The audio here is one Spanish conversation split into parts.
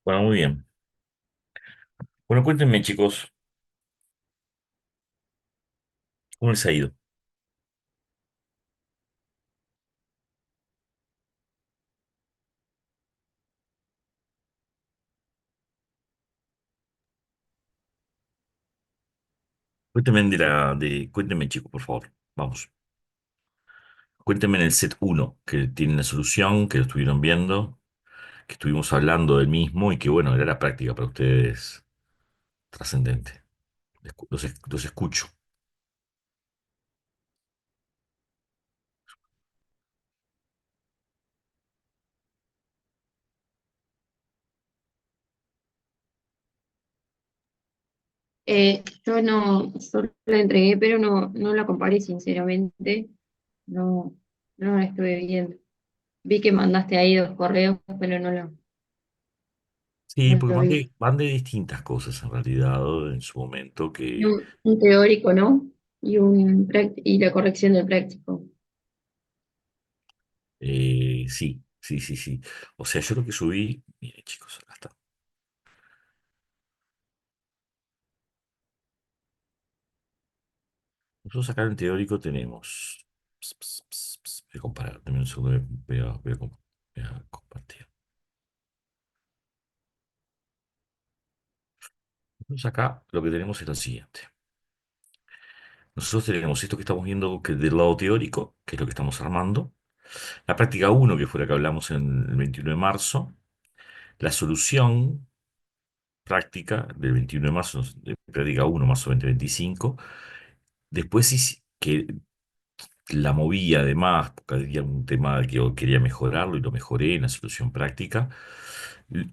Bueno, muy bien. Bueno, cuéntenme, chicos, ¿cómo les ha ido? Cuéntenme, chicos, por favor. Vamos. Cuéntenme en el set uno que tiene la solución, que lo estuvieron viendo, que estuvimos hablando del mismo y que, bueno, era la práctica para ustedes trascendente. Los escucho. Yo la entregué, pero no la comparé sinceramente. No, no la estuve viendo. Vi que mandaste ahí dos correos, pero Sí, no porque lo vi. van de distintas cosas en realidad en su momento Y que un teórico, ¿no? Y la corrección del práctico. sí, sí, sí, sí. O sea, yo lo que subí, miren, chicos, acá está. Nosotros acá en teórico tenemos. Voy a comparar, dame un segundo, voy a compartir. Nosotros acá lo que tenemos es lo siguiente. Nosotros tenemos esto que estamos viendo que del lado teórico, que es lo que estamos armando. La práctica uno que fue la que hablamos en el 21 de marzo. La solución práctica del 21 de marzo, de práctica uno marzo 2025. Después sí que la moví además, porque había un tema que yo quería mejorarlo y lo mejoré en la solución práctica.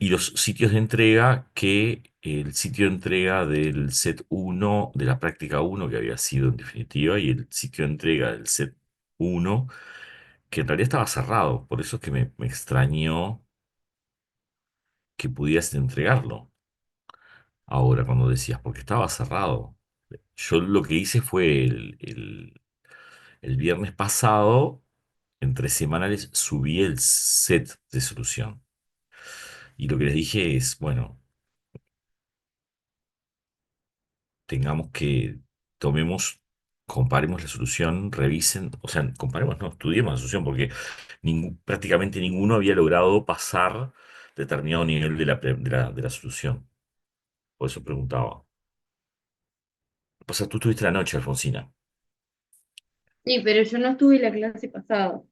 Y los sitios de entrega, que el sitio de entrega del set uno de la práctica uno que había sido en definitiva, y el sitio de entrega del set uno que en realidad estaba cerrado. Por eso es que me extrañó que pudieras entregarlo ahora cuando decías, porque estaba cerrado. Yo lo que hice fue el viernes pasado, entre semanales, subí el set de solución. Y lo que les dije es, bueno, tengamos que, tomemos, comparemos la solución, revisen, o sea, comparemos, no, estudiemos la solución, porque prácticamente ninguno había logrado pasar determinado nivel de la solución. Por eso preguntaba. O sea, tú estuviste la noche, Alfonsina. Sí, pero yo no estuve la clase pasada.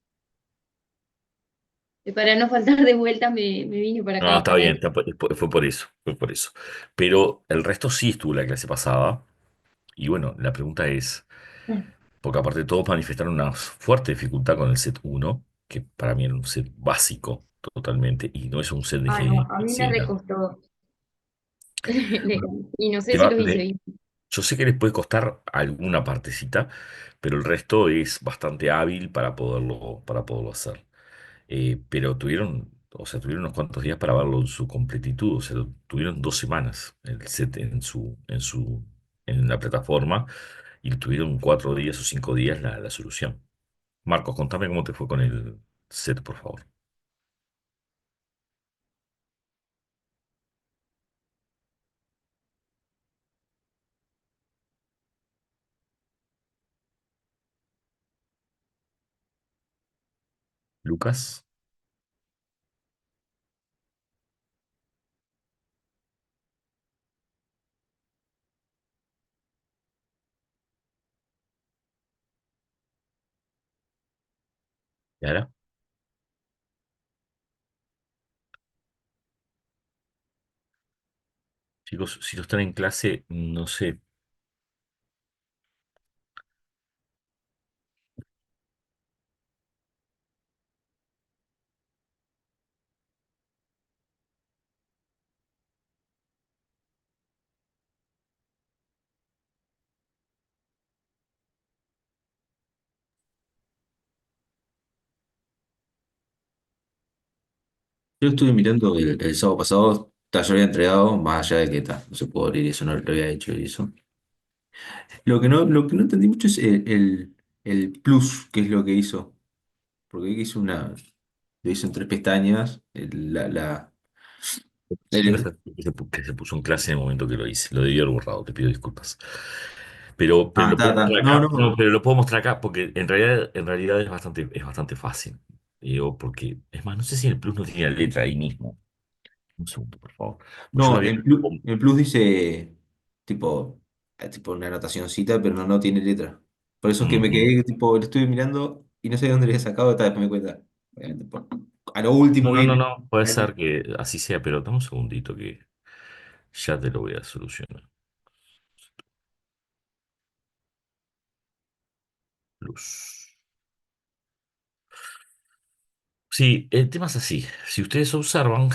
Y para no faltar de vuelta me vine para No, acá, está para bien, esto. fue por eso, fue por eso. Pero el resto sí estuvo la clase pasada. Y bueno, la pregunta es, porque aparte todos manifestaron una fuerte dificultad con el set uno que para mí era un set básico totalmente, y no es un set de Ah, no, ingeniería a mí me financiera. recostó. Bueno, Y no sé te si va- los hice de- bien. yo sé que les puede costar alguna partecita, pero el resto es bastante hábil para poderlo hacer. Pero tuvieron unos cuantos días para verlo en su completitud, o sea, tuvieron 2 semanas el set en la plataforma, y tuvieron 4 días o 5 días la solución. Marcos, contame cómo te fue con el set, por favor. Lucas, Yara, chicos, si no están en clase, no sé. Yo estuve mirando el sábado pasado, yo había entregado, más allá de que no se pudo abrir eso, no lo había hecho y eso. Lo que no entendí mucho es el plus, que es lo que hizo. Porque vi que hizo lo hizo en tres pestañas, El No sé, que se puso en clase en el momento que lo hice. Lo debí haber borrado, te pido disculpas. Pero lo está, puedo está. mostrar No, acá. No, no. pero lo puedo mostrar acá porque en realidad es bastante fácil. Digo, porque, es más, no sé si el plus no tiene la letra ahí mismo. Un segundo, por favor. Pues yo lo No, había. el plus dice tipo, tipo una anotacioncita, pero no tiene letra. Por eso es que me Ujú. quedé, tipo, lo estuve mirando y no sé de dónde le había sacado, hasta después me cuenta. Obviamente, a lo último No, no, viene. no, puede ser que así sea, pero dame un segundito que ya te lo voy a solucionar. Plus. Sí, el tema es así. Si ustedes observan,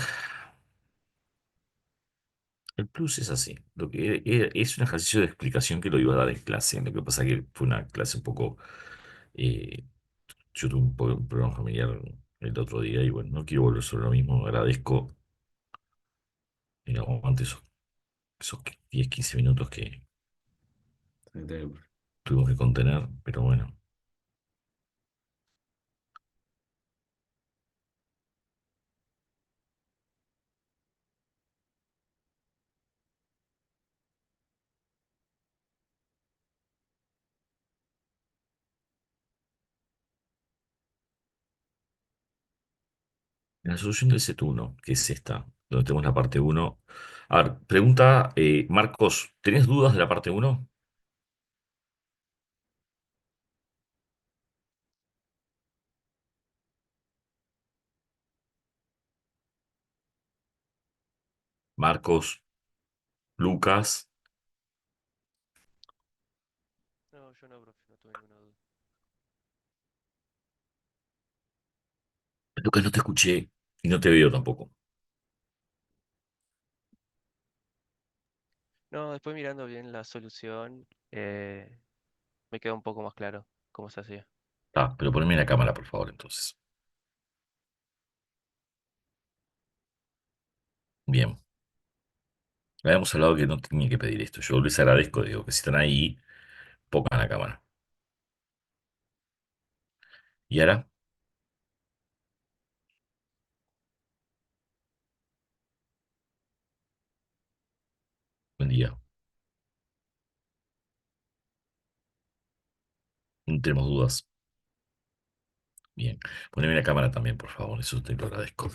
el plus es así. Lo que es un ejercicio de explicación que lo iba a dar en clase. Lo que pasa que fue una clase un poco. eh, yo tuve un problema familiar el otro día y bueno, no quiero volver sobre lo mismo. Agradezco en algún momento esos 10, 15 minutos que tuvimos que contener, pero bueno. La solución del set uno, que es esta, donde tenemos la parte uno. A ver, pregunta, Marcos, ¿tenés dudas de la parte uno? Marcos, Lucas. No, yo no, profe, no tuve ninguna duda. Lucas, no te escuché y no te veo tampoco. No, después mirando bien la solución, me queda un poco más claro cómo se hacía. Ah, pero poneme la cámara, por favor, entonces. Bien. Habíamos hablado que no tenía que pedir esto. Yo les agradezco, digo, que si están ahí, pongan la cámara. ¿Y ahora? Buen día. No tenemos dudas. Bien. Poneme la cámara también, por favor. Eso te lo agradezco.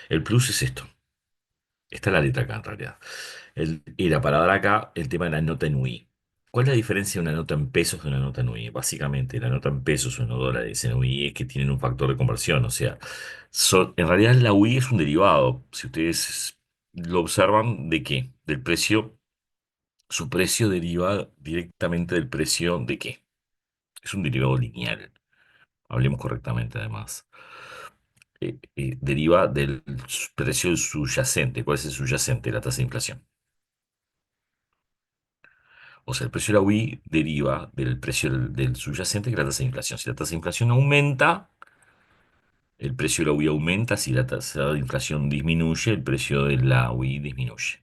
El plus es esto. Está la letra acá, en realidad. Era para dar acá el tema de la nota en UI. ¿Cuál es la diferencia de una nota en pesos de una nota en UI? Básicamente, la nota en pesos o en dólares en UI es que tienen un factor de conversión. O sea, en realidad la UI es un derivado. Si ustedes lo observan, ¿de qué? Del precio. Su precio deriva directamente del precio de qué. Es un derivado lineal. Hablemos correctamente, además. Deriva del precio subyacente. ¿Cuál es el subyacente? La tasa de inflación. O sea, el precio de la UI deriva del precio del subyacente, que es la tasa de inflación. Si la tasa de inflación aumenta, el precio de la UI aumenta. Si la tasa de inflación disminuye, el precio de la UI disminuye.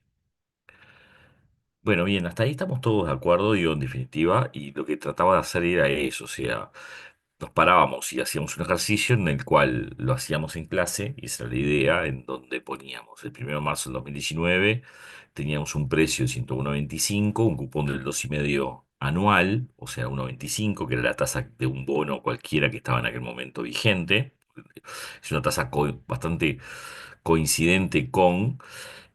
Bueno, bien, hasta ahí estamos todos de acuerdo, digo, en definitiva, y lo que trataba de hacer era eso, o sea, nos parábamos y hacíamos un ejercicio en el cual lo hacíamos en clase, y esa era la idea, en donde poníamos el 1 de marzo del 2019 teníamos un precio de 101,25, un cupón del 2,5 anual, o sea, 1,25, que era la tasa de un bono cualquiera que estaba en aquel momento vigente. Es una tasa bastante coincidente con,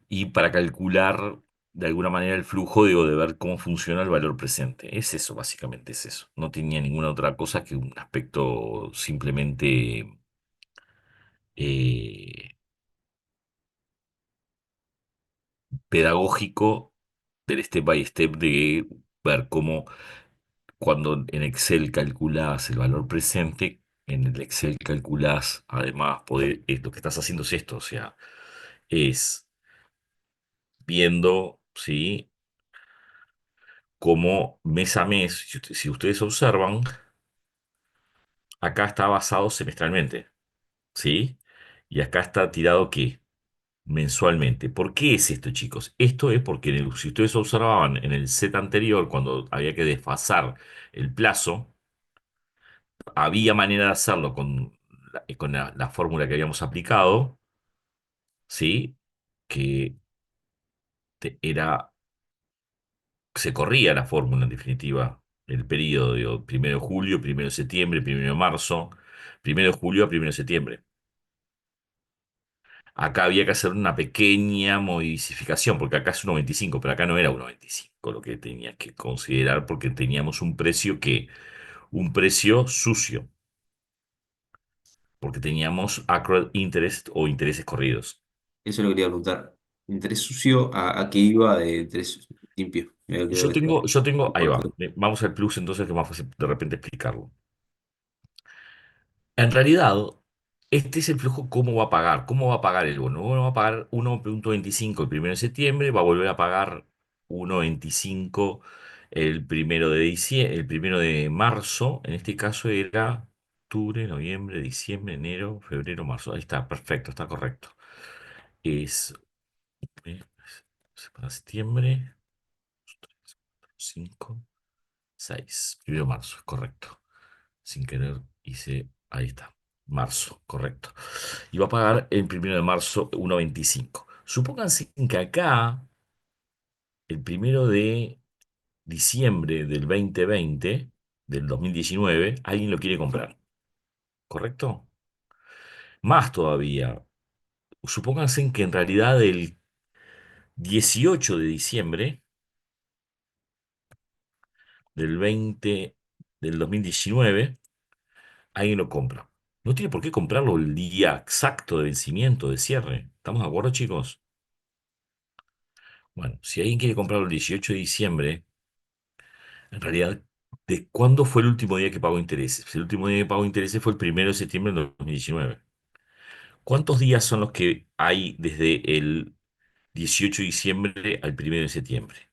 y para calcular de alguna manera el flujo, digo, de ver cómo funciona el valor presente. Es eso, básicamente es eso. No tenía ninguna otra cosa que un aspecto simplemente eh, pedagógico del step by step de ver cómo cuando en Excel calculás el valor presente, en el Excel calculás además poder, lo que estás haciendo es esto, o sea, es viendo, ¿sí? Cómo mes a mes, si ustedes observan, acá está basado semestralmente, ¿sí? Y acá está tirado ¿qué? Mensualmente. ¿Por qué es esto, chicos? Esto es porque si ustedes observaban en el set anterior, cuando había que desfasar el plazo, había manera de hacerlo con la fórmula que habíamos aplicado, ¿sí? que era, se corría la fórmula en definitiva, el periodo, digo, 1 de julio, 1 de septiembre, 1 de marzo, 1 de julio a 1 de septiembre. Acá había que hacer una pequeña modificación, porque acá es 1,25, pero acá no era 1,25 lo que tenías que considerar, porque teníamos un precio sucio, porque teníamos accrued interest o intereses corridos. Eso es lo que quería preguntar. ¿Interés sucio a qué iba de interés limpio? Me quedó eso. Ahí va. Vamos al plus entonces que es más fácil de repente explicarlo. En realidad, este es el flujo cómo va a pagar. ¿Cómo va a pagar el bono? Bueno, va a pagar 1,25 el 1 de septiembre, va a volver a pagar 1,25 el 1 de marzo. En este caso era octubre, noviembre, diciembre, enero, febrero, marzo. Ahí está, perfecto, está correcto. Es eh, para septiembre, 5, 6. 1 de marzo, es correcto. Sin querer hice, ahí está, marzo, correcto. Y va a pagar el 1 de marzo 1,25. Supónganse que acá, el 1 de diciembre del 2020, del 2019, alguien lo quiere comprar, ¿correcto? Más todavía, supónganse que en realidad el 18 de diciembre del 2019, alguien lo compra. No tiene por qué comprarlo el día exacto de vencimiento, de cierre. ¿Estamos de acuerdo, chicos? Bueno, si alguien quiere comprarlo el 18 de diciembre, en realidad, ¿de cuándo fue el último día que pagó intereses? Pues el último día que pagó intereses fue el 1 de septiembre de 2019. ¿Cuántos días son los que hay desde el 18 de diciembre al 1 de septiembre?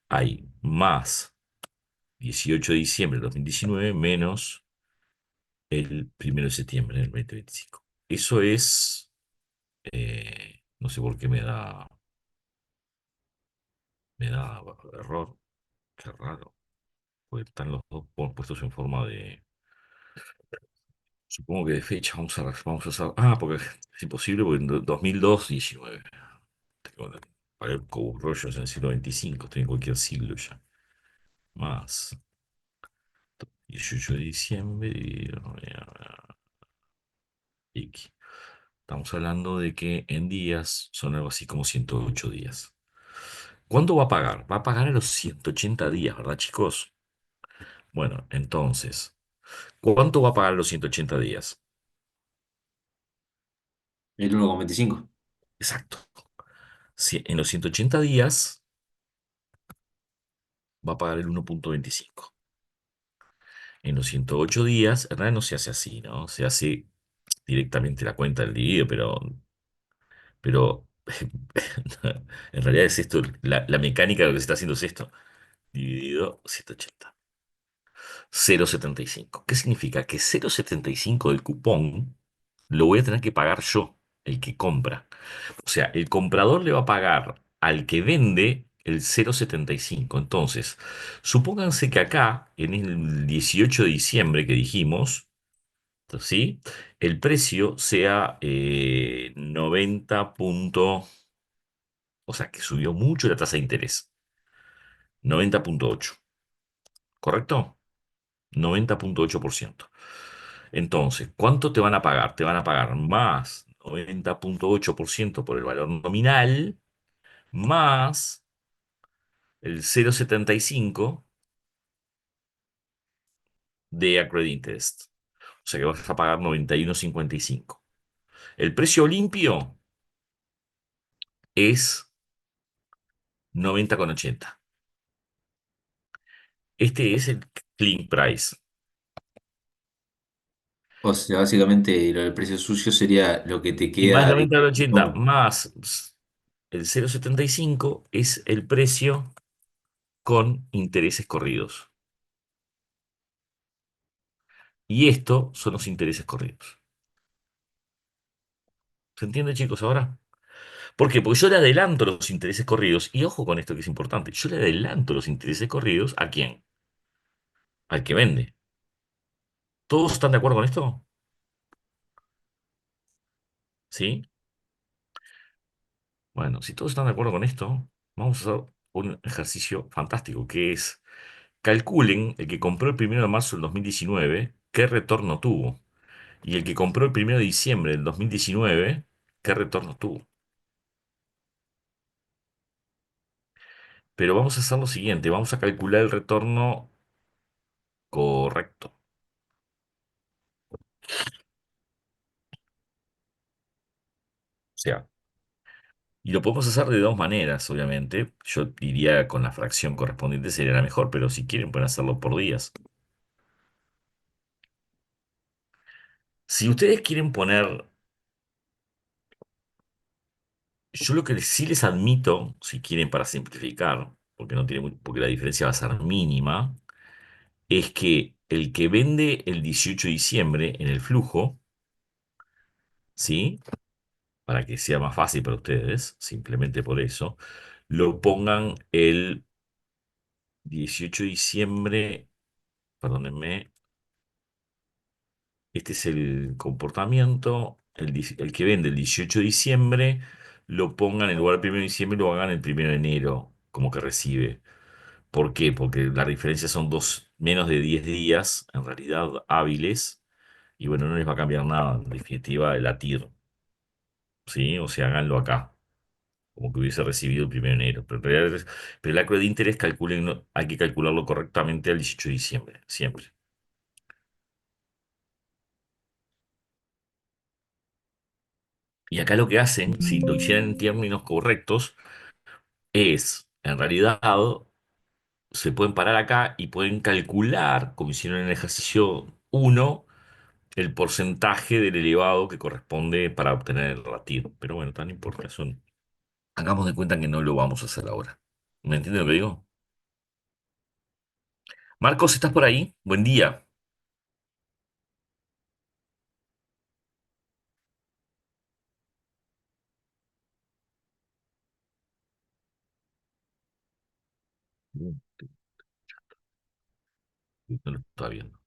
Hay más 18 de diciembre de 2019 menos el 1 de septiembre del 2025. Eso es, no sé por qué me da error, qué raro, porque están los dos puestos en forma de, supongo que de fecha vamos a usar, porque es imposible porque en 2002, 19, tengo, parezco un rollo en el siglo XXV, estoy en cualquier siglo ya, más 18 de diciembre X. Estamos hablando de que en días son algo así como 108 días. ¿Cuándo va a pagar? Va a pagar a los 180 días, ¿verdad, chicos? Bueno, entonces, ¿cuánto va a pagar a los 180 días? El 1,25. Exacto. Si en los 180 días va a pagar el 1,25. En los 108 días, en realidad no se hace así, ¿no? Se hace directamente la cuenta del dividido, pero en realidad es esto, la mecánica de lo que se está haciendo es esto. Dividido 180. 0,75. ¿Qué significa? Que 0,75 del cupón lo voy a tener que pagar yo, el que compra. O sea, el comprador le va a pagar al que vende el 0,75. Entonces, supónganse que acá, en el 18 de diciembre que dijimos, ¿sí? El precio sea 90 o sea, que subió mucho la tasa de interés. 90,8. ¿Correcto? 90,8%. Entonces, ¿cuánto te van a pagar? Te van a pagar más 90,8% por el valor nominal, más el 0,75 de accrued interest. O sea que vas a pagar 91,55. El precio limpio es 90,80. Este es el clean price. O sea, básicamente lo del precio sucio sería lo que te Y más queda de 90,80 cupón. más el 0,75 es el precio con intereses corridos. Y esto son los intereses corridos. ¿Se entiende, chicos, ahora? ¿Por qué? Porque yo le adelanto los intereses corridos, y ojo con esto que es importante, yo le adelanto los intereses corridos ¿a quién? Al que vende. ¿Todos están de acuerdo con esto? ¿Sí? Bueno, si todos están de acuerdo con esto, vamos a hacer un ejercicio fantástico, que es calculen el que compró el 1 de marzo del 2019, qué retorno tuvo. Y el que compró el 1 de diciembre del 2019, qué retorno tuvo. Pero vamos a hacer lo siguiente, vamos a calcular el retorno correcto. O sea, y lo podemos hacer de dos maneras, obviamente. Yo diría con la fracción correspondiente sería la mejor, pero si quieren pueden hacerlo por días. Si ustedes quieren poner, yo lo que sí les admito, si quieren para simplificar, porque no tiene porque la diferencia va a ser mínima, es que el que vende el 18 de diciembre en el flujo, ¿sí? Para que sea más fácil para ustedes, simplemente por eso, lo pongan el 18 de diciembre, perdónenme, este es el comportamiento, el que vende el 18 de diciembre, lo pongan en lugar del 1 de diciembre y lo hagan el 1 de enero, como que recibe. ¿Por qué? Porque la diferencia son menos de 10 días, en realidad hábiles, y bueno, no les va a cambiar nada, en definitiva, el ATIR, ¿sí? O sea, háganlo acá, como que hubiese recibido el 1 de enero. Pero, en realidad pero el acro de interés calculen, hay que calcularlo correctamente al 18 de diciembre, siempre. Y acá lo que hacen, si lo hicieran en términos correctos, es, en realidad, se pueden parar acá y pueden calcular, como hicieron en el ejercicio uno, el porcentaje del elevado que corresponde para obtener el ratio. Pero bueno, tan importa, son. Hagamos de cuenta que no lo vamos a hacer ahora. ¿Me entienden lo que digo? Marcos, ¿estás por ahí? Buen día. Mm, No lo estaba viendo.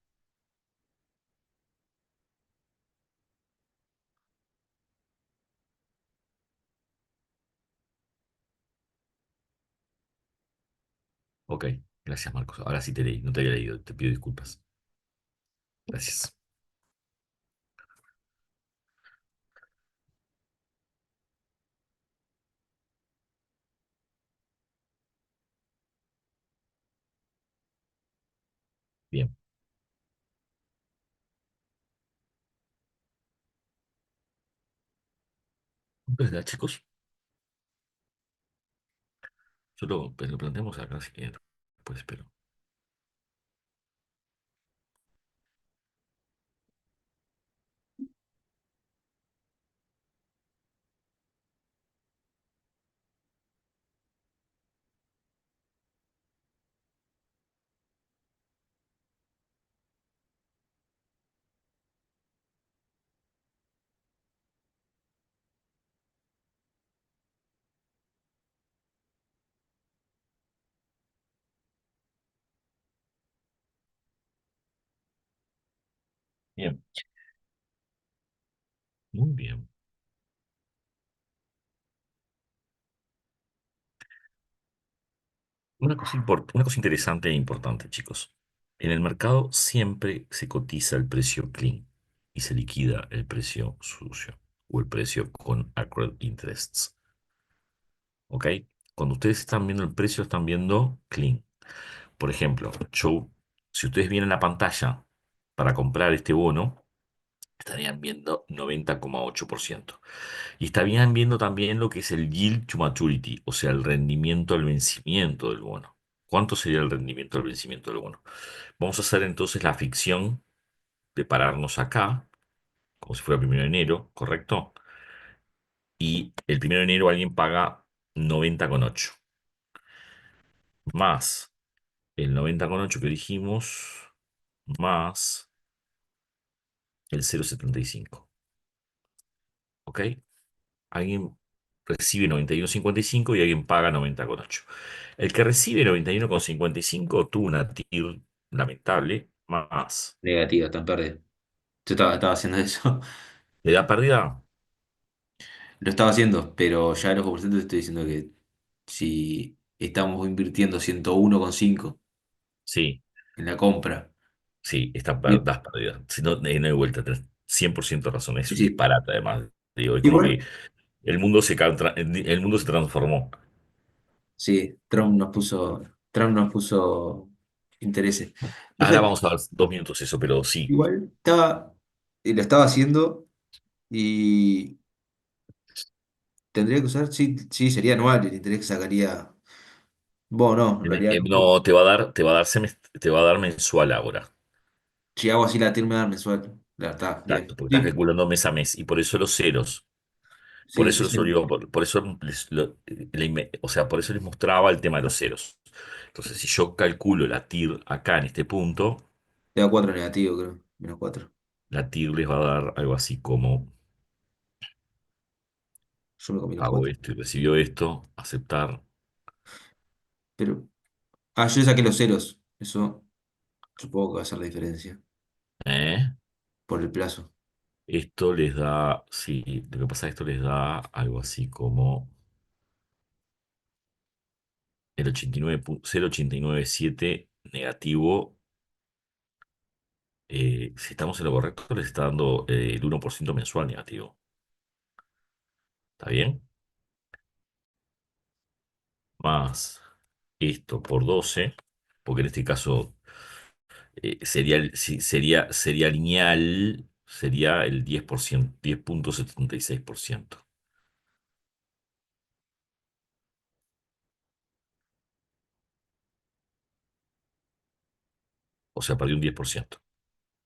Ok, gracias, Marcos. Ahora sí te leí, no te había leído, te pido disculpas. Gracias. Bien. ¿Verdad, chicos? Solo pues, lo planteamos acá si quieren. Pues espero. Bien, muy bien. Una cosa interesante e importante, chicos. En el mercado siempre se cotiza el precio clean y se liquida el precio sucio o el precio con accrued interests. ¿Ok? Cuando ustedes están viendo el precio, están viendo clean. Por ejemplo, si ustedes vienen la pantalla para comprar este bono, estarían viendo 90,8%. Y estarían viendo también lo que es el yield to maturity, o sea, el rendimiento al vencimiento del bono. ¿Cuánto sería el rendimiento al vencimiento del bono? Vamos a hacer entonces la ficción de pararnos acá, como si fuera 1 de enero, ¿correcto? Y el 1 de enero alguien paga 90,8 más el 90,8 que dijimos, más el 0,75. ¿Ok? Alguien recibe 91,55 y alguien paga 90,8. El que recibe 91,55 tuvo una TIR lamentable, más. Negativa, está en pérdida. Yo estaba haciendo eso. ¿Le da pérdida? Lo estaba haciendo, pero ya en los porcentajes te estoy diciendo que si estamos invirtiendo 101,5 Sí, en la compra, sí, bien, das pérdida. Si no, no hay vuelta, tenés 100% razón. Es un sí, disparate además. Digo, es como que igual, el mundo se transformó. sí, Trump nos puso intereses. No Ahora sé, vamos a ver 2 minutos eso, pero sí. igual lo estaba haciendo y tendría que usar, sí, sí, sería anual el interés que sacaría. Bueno, no, en realidad no. No, te va a dar mensual ahora. Si hago así la TIR me da mensual. La verdad, Exacto, bien. porque estás Sí, calculando mes a mes. Y por eso los ceros. Por sí, eso sí, los sí. obligó, por eso o sea, por eso les mostraba el tema de los ceros. Entonces, si yo calculo la TIR acá en este punto, Le da 4 negativo, creo. -4. la TIR les va a dar algo así como Yo me comí los hago 4. esto y recibió esto, aceptar. Pero. Ah, yo le saqué los ceros. Eso supongo que va a ser la diferencia. ¿Eh? Por el plazo. Esto les da, sí, lo que pasa es que esto les da algo así como el 0,897 negativo. Si estamos en lo correcto, les está dando el 1% mensual negativo. ¿Está bien? Más esto por 12 porque en este caso sería lineal, sería el 10%, 10,76%. O sea, perdió un 10%.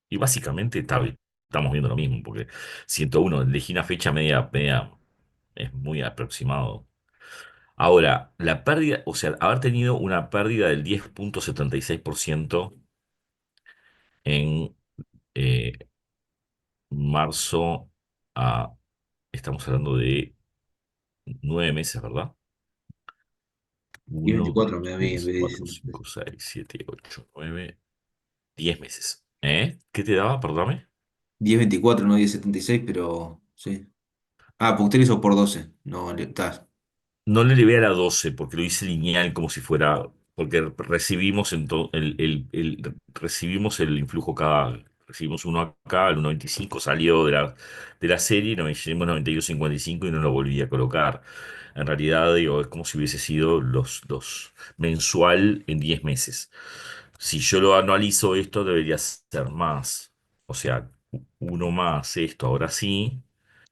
Y básicamente estamos viendo lo mismo, porque 101, elegí una fecha media, es muy aproximado. Ahora, la pérdida, o sea, haber tenido una pérdida del 10,76% en eh, marzo a, estamos hablando de 9 meses, ¿verdad? Y Uno, 24 me dos, da a mí en tres, vez de cuatro, 16. cinco, seis, siete, ocho, 9, 10 meses. ¿Eh? ¿Qué te daba? Perdóname. 10,24, no 10,76, pero sí. Ah, porque usted lo hizo por 12. No, está. No le elevé a la 12 porque lo hice lineal como si fuera, porque recibimos, recibimos el influjo recibimos uno acá, el 1,25 salió de la serie, nos hicimos 92,55 y no lo volví a colocar. En realidad, digo, es como si hubiese sido los mensual en 10 meses. Si yo lo anualizo, esto debería ser más. O sea, uno más esto, ahora sí,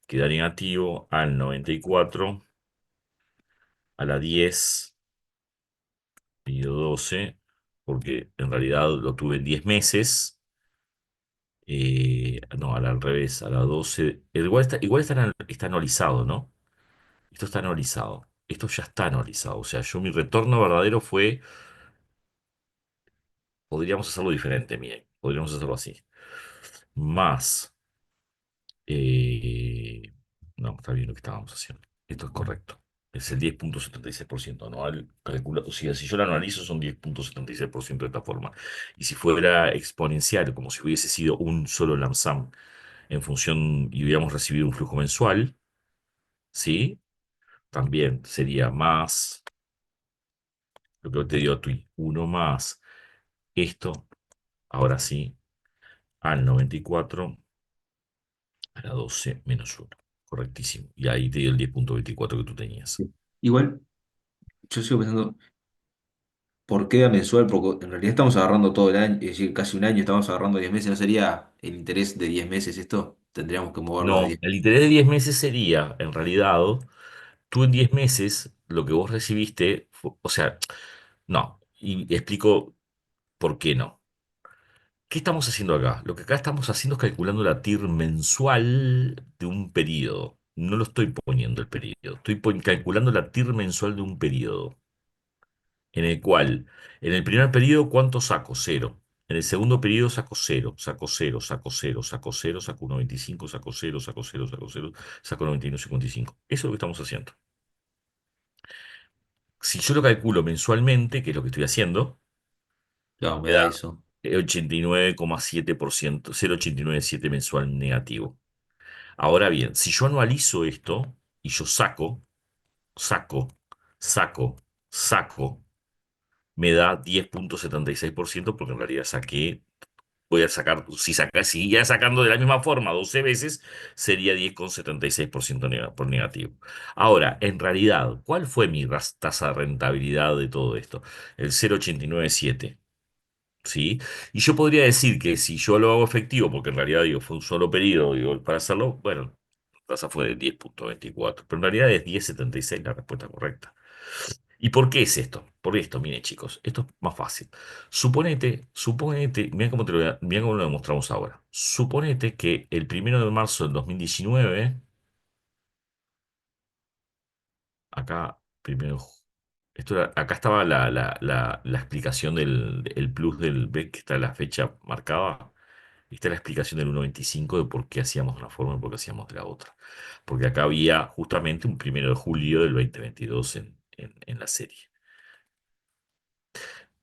queda negativo al 94 a la 10 dividido 12, porque en realidad lo tuve en 10 meses. No, al revés, a la 12. Está anualizado, ¿no? Esto está anualizado. Esto ya está anualizado. O sea, mi retorno verdadero fue, podríamos hacerlo diferente, miren, podríamos hacerlo así. Más, eh, no, está bien lo que estábamos haciendo. Esto es correcto. Es el 10,76% anual. O sea, si yo lo analizo, son 10,76% de esta forma. Y si fuera exponencial, como si hubiese sido un solo lump sum en función y hubiéramos recibido un flujo mensual, ¿sí? También sería más lo que te dio tu uno más esto, ahora sí, al 94 a la 12 menos uno. Correctísimo. Y ahí te dio el 10,24 que tú tenías. Sí. Igual, yo sigo pensando, ¿por qué da mensual? Porque en realidad estamos agarrando todo el año, es decir, casi un año estamos agarrando 10 meses. ¿No sería el interés de 10 meses esto? Tendríamos que moverlo a No, 10. el interés de 10 meses sería, en realidad, tú en 10 meses, lo que vos recibiste, o sea, no, y explico por qué no. ¿Qué estamos haciendo acá? Lo que acá estamos haciendo es calculando la TIR mensual de un periodo. No lo estoy poniendo el periodo, estoy calculando la TIR mensual de un periodo, en el cual, en el primer periodo, ¿cuánto saco? Cero. En el segundo periodo saco cero, saco cero, saco cero, saco cero, saco 1,25, saco cero, saco cero, saco cero, saco 91,55. Eso es lo que estamos haciendo. Si yo lo calculo mensualmente, que es lo que estoy haciendo, Claro, me me da da eso. 89,7%, 0,897 mensual negativo. Ahora bien, si yo anualizo esto, y yo saco, saco, saco, me da 10,76% porque en realidad voy a sacar, si siguiera sacando de la misma forma 12 veces, sería 10,76% por negativo. Ahora, en realidad, ¿cuál fue mi tasa de rentabilidad de todo esto? El 0,897. ¿Sí? Y yo podría decir que si yo lo hago efectivo, porque en realidad digo, fue un solo periodo, digo, para hacerlo, bueno, la tasa fue de 10,24, pero en realidad es 10,76 la respuesta correcta. ¿Y por qué es esto? Por esto, miren chicos, esto es más fácil. Suponete, mira cómo lo demostramos ahora. Suponete que el 1 de marzo del 2019, acá, acá estaba la explicación el plus del B, que está la fecha marcada. Esta es la explicación del 1.25 de por qué hacíamos de una forma y por qué hacíamos de la otra. Porque acá había justamente un 1 de julio del 2022 en la serie.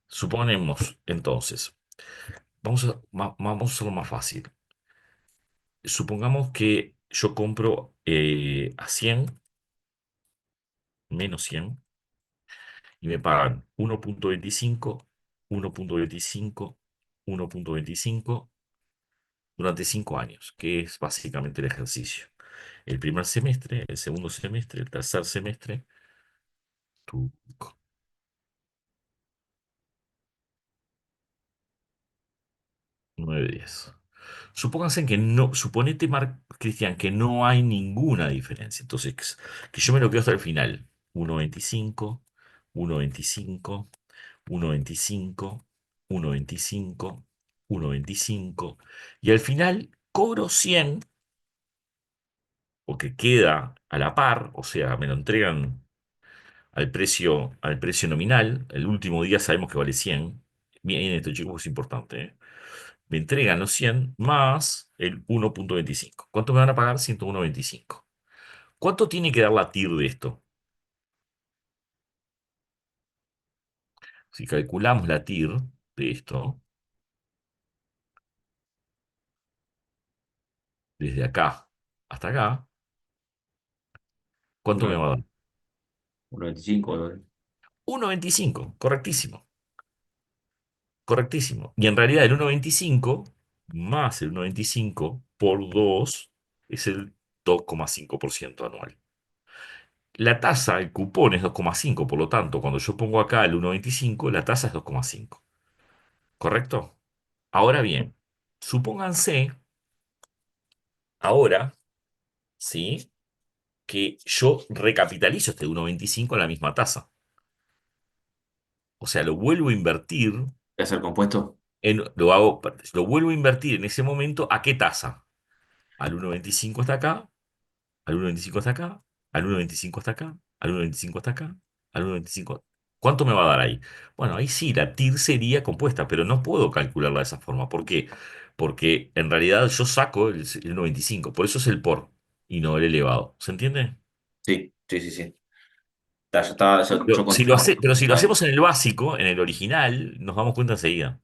Suponemos, entonces, vamos a hacerlo más fácil. Supongamos que yo compro a 100 menos 100 y me pagan 1,25, 1,25, 1,25 durante 5 años, que es básicamente el ejercicio. El primer semestre, el segundo semestre, el tercer semestre, tu 9, 10. Supónganse que no, suponete, Cristian, que no hay ninguna diferencia. Entonces, que yo me lo quedo hasta el final. 1,25, 1,25, 1,25, 1,25, 1,25. Y al final cobro 100 porque queda a la par, o sea, me lo entregan al precio nominal. El último día sabemos que vale 100. Bien, esto, chicos, es importante, ¿eh? Me entregan los 100 más el 1,25. ¿Cuánto me van a pagar? 101,25. ¿Cuánto tiene que dar la TIR de esto? Si calculamos la TIR de esto, desde acá hasta acá, ¿cuánto me Uno- va a dar? 1,25, ¿no? 1,25. Correctísimo. Correctísimo. Y en realidad el 1,25 más el 1,25 por 2 es el 2,5% anual. La tasa, el cupón es 2,5, por lo tanto, cuando yo pongo acá el 1,25, la tasa es 2,5. ¿Correcto? Ahora bien, supónganse ahora, ¿sí? Que yo recapitalizo este 1,25 en la misma tasa. O sea, lo vuelvo a invertir, ¿Qué hacer compuesto? lo vuelvo a invertir en ese momento, ¿a qué tasa? Al 1,25 hasta acá, al 1,25 hasta acá, al 1,25 hasta acá, al 1,25 hasta acá, al 1,25. ¿Cuánto me va a dar ahí? Bueno, ahí sí, la TIR sería compuesta, pero no puedo calcularla de esa forma. ¿Por qué? Porque en realidad yo saco el 1,25, por eso es el por y no el elevado. ¿Se entiende? Sí, sí, sí, sí. Ya está, yo Pero si lo está bien. hacemos en el básico, en el original, nos damos cuenta enseguida.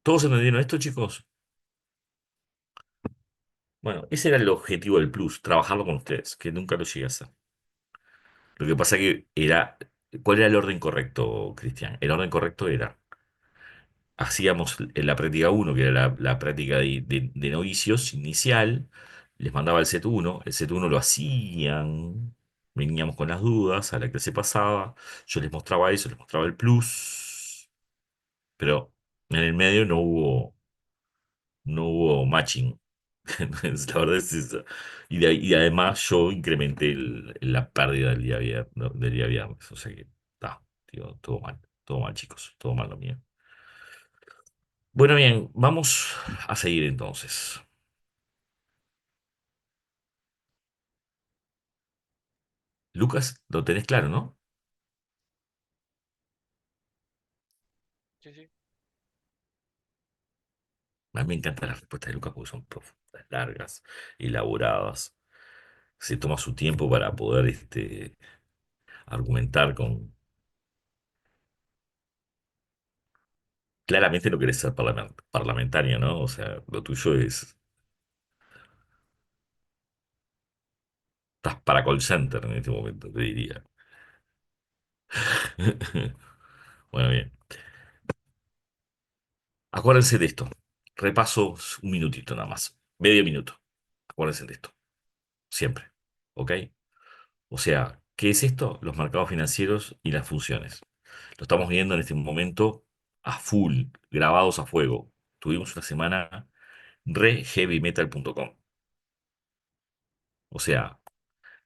¿Todos entendieron esto, chicos? Bueno, ese era el objetivo del Plus, trabajarlo con ustedes, que nunca lo llegué a hacer. Lo que pasa que ¿cuál era el orden correcto, Cristian? El orden correcto era, hacíamos en la práctica uno, que era la práctica de novicios inicial, les mandaba el set uno lo hacían, veníamos con las dudas, a la clase pasaba, yo les mostraba eso, les mostraba el plus, pero en el medio no hubo matching. Entonces, la verdad es eso. Y además yo incrementé la pérdida del día viernes, del día viernes. O sea que, está, tío, todo mal, chicos, todo mal lo mío. Bueno, bien, vamos a seguir entonces. Lucas, lo tenés claro, ¿no? Sí, sí. A mí me encantan las respuestas de Lucas porque son profundas, largas, elaboradas. Se toma su tiempo para poder argumentar con... Claramente no querés ser parlamentario, ¿no? O sea, lo tuyo es Estás para call center en este momento, te diría. Bueno, bien. Acuérdense de esto. Repaso un minutito nada más. Medio minuto. Acuérdense de esto. Siempre. ¿Ok? O sea, ¿qué es esto? Los mercados financieros y las funciones. Lo estamos viendo en este momento a full, grabados a fuego. Tuvimos una semana re heavymetal.com. O sea,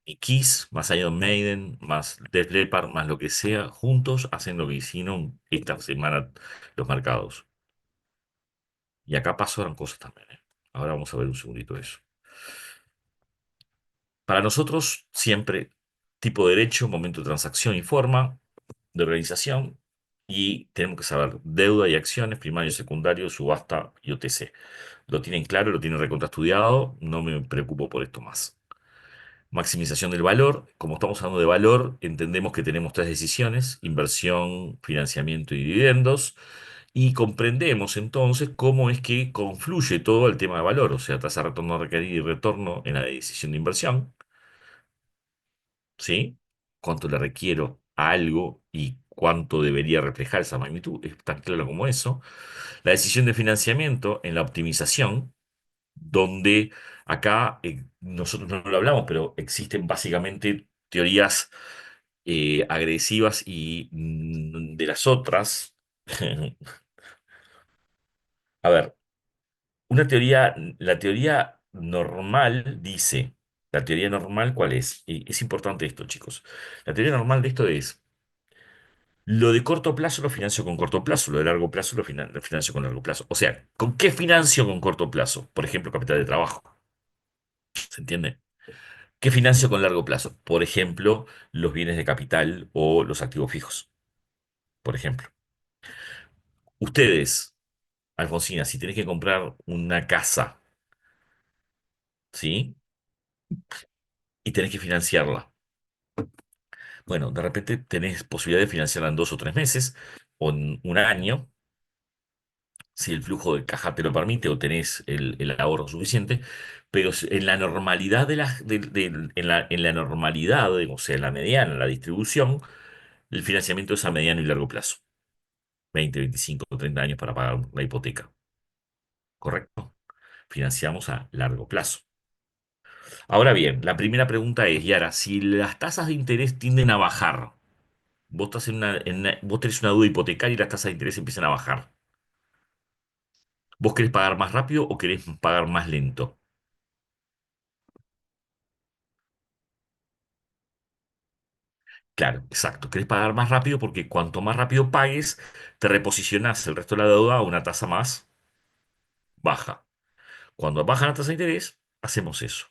y Kiss, más Iron Maiden, más Def Leppard, más lo que sea, juntos hacen lo que hicieron esta semana los mercados. Y acá pasaron cosas también, ¿eh? Ahora vamos a ver un segundito eso. Para nosotros, siempre tipo de derecho, momento de transacción y forma de organización. Y tenemos que saber deuda y acciones, primario, secundario, subasta y OTC. Lo tienen claro, lo tienen recontraestudiado, no me preocupo por esto más. Maximización del valor. Como estamos hablando de valor, entendemos que tenemos tres decisiones: inversión, financiamiento y dividendos. Y comprendemos entonces cómo es que confluye todo el tema de valor, o sea, tasa de retorno requerido y retorno en la decisión de inversión, ¿sí? Cuánto le requiero a algo y cuánto debería reflejar esa magnitud, es tan claro como eso. La decisión de financiamiento en la optimización, donde acá nosotros no lo hablamos, pero existen básicamente teorías agresivas y de las otras. A ver, la teoría normal dice, la teoría normal, ¿cuál es? Y es importante esto, chicos. La teoría normal de esto es, lo de corto plazo lo financio con corto plazo, lo de largo plazo lo financio con largo plazo. O sea, ¿con qué financio con corto plazo? Por ejemplo, capital de trabajo. ¿Se entiende? ¿Qué financio con largo plazo? Por ejemplo, los bienes de capital o los activos fijos. Por ejemplo, ustedes, Alfonsina, si tenés que comprar una casa, ¿sí? Y tenés que financiarla. Bueno, de repente tenés posibilidad de financiarla en 2 o 3 meses o en un año, si el flujo de caja te lo permite o tenés el ahorro suficiente, pero en la normalidad en la normalidad, o sea, en la mediana, la distribución, el financiamiento es a mediano y largo plazo, 20, 25, 30 años para pagar la hipoteca, ¿correcto? Financiamos a largo plazo. Ahora bien, la primera pregunta es, Yara, si las tasas de interés tienden a bajar, vos, estás vos tenés una deuda hipotecaria y las tasas de interés empiezan a bajar. ¿Vos querés pagar más rápido o querés pagar más lento? Claro, exacto. Querés pagar más rápido porque cuanto más rápido pagues, te reposicionás el resto de la deuda a una tasa más baja. Cuando baja la tasa de interés, hacemos eso.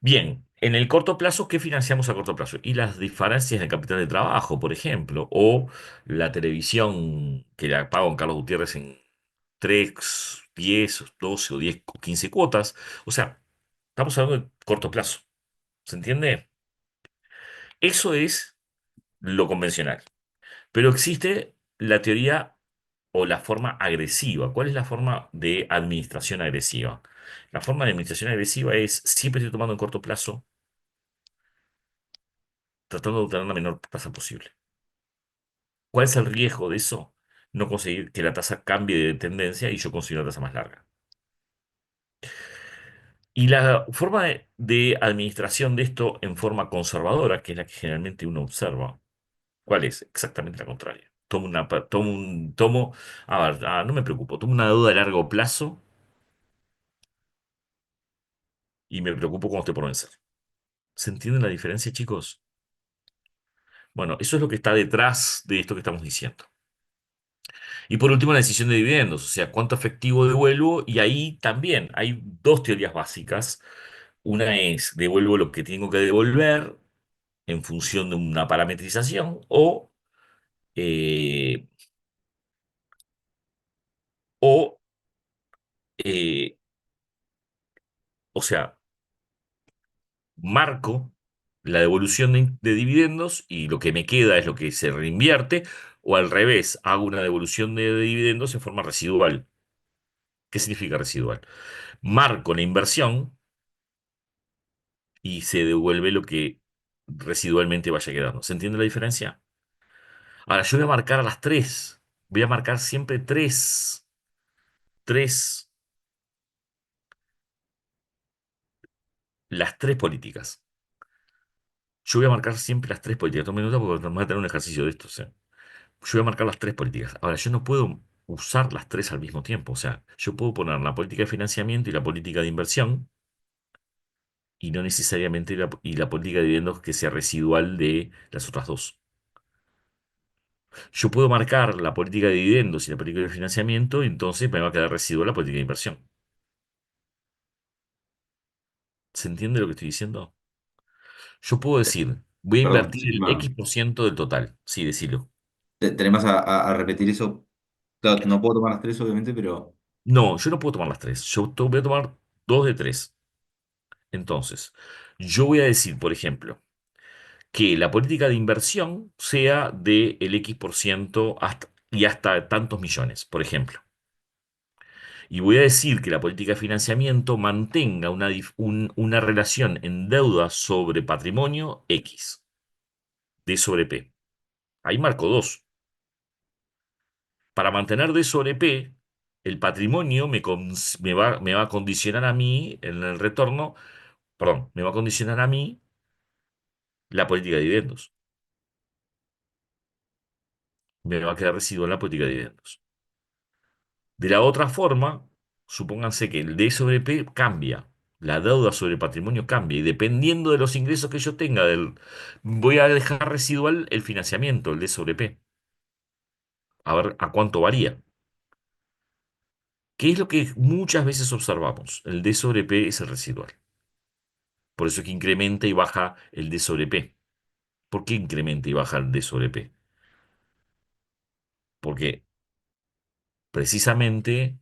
Bien, en el corto plazo, ¿qué financiamos a corto plazo? Y las diferencias de capital de trabajo, por ejemplo, o la televisión que la pago en Carlos Gutiérrez en 3, 10, 12 o 10 o 15 cuotas. O sea, estamos hablando de corto plazo. ¿Se entiende? Eso es lo convencional. Pero existe la teoría o la forma agresiva. ¿Cuál es la forma de administración agresiva? La forma de administración agresiva es siempre estoy tomando en corto plazo, tratando de obtener la menor tasa posible. ¿Cuál es el riesgo de eso? No conseguir que la tasa cambie de tendencia y yo consiga una tasa más larga. Y la forma de administración de esto en forma conservadora, que es la que generalmente uno observa, ¿cuál es? Exactamente la contraria. A ver, no me preocupo, tomo una deuda a largo plazo y me preocupo cuando esté por vencer. ¿Se entiende la diferencia, chicos? Bueno, eso es lo que está detrás de esto que estamos diciendo. Y por último, la decisión de dividendos, o sea, cuánto efectivo devuelvo, y ahí también hay dos teorías básicas. Una es devuelvo lo que tengo que devolver en función de una parametrización eh, o, eh, o sea, marco la devolución de dividendos y lo que me queda es lo que se reinvierte, o al revés, hago una devolución de dividendos en forma residual. ¿Qué significa residual? Marco la inversión y se devuelve lo que residualmente vaya quedando. ¿Se entiende la diferencia? Ahora, yo voy a marcar a las tres. Voy a marcar siempre tres. Tres. Las tres políticas. Yo voy a marcar siempre las tres políticas. Tome nota porque vamos a tener un ejercicio de esto. O sea, yo voy a marcar las tres políticas. Ahora, yo no puedo usar las tres al mismo tiempo. O sea, yo puedo poner la política de financiamiento y la política de inversión y no necesariamente la política de dividendos que sea residual de las otras dos. Yo puedo marcar la política de dividendos y la política de financiamiento y entonces me va a quedar residual la política de inversión. ¿Se entiende lo que estoy diciendo? Yo puedo decir, voy a Perdón, invertir sí, el X% del total. Sí, decirlo. ¿tenés más a repetir eso? Claro, no puedo tomar las tres, obviamente, pero No, yo no puedo tomar las tres. Voy a tomar dos de tres. Entonces, yo voy a decir, por ejemplo, que la política de inversión sea del X% y hasta tantos millones, por ejemplo. Y voy a decir que la política de financiamiento mantenga una relación en deuda sobre patrimonio X, D sobre P. Ahí marco dos. Para mantener D sobre P, el patrimonio me va a condicionar a mí en el retorno, perdón, me va a condicionar a mí la política de dividendos. Me va a quedar residual la política de dividendos. De la otra forma, supónganse que el D sobre P cambia, la deuda sobre patrimonio cambia y dependiendo de los ingresos que yo tenga, voy a dejar residual el financiamiento, el D sobre P, a ver a cuánto varía. ¿Qué es lo que muchas veces observamos? El D sobre P es el residual. Por eso es que incrementa y baja el D sobre P. ¿Por qué incrementa y baja el D sobre P? Porque precisamente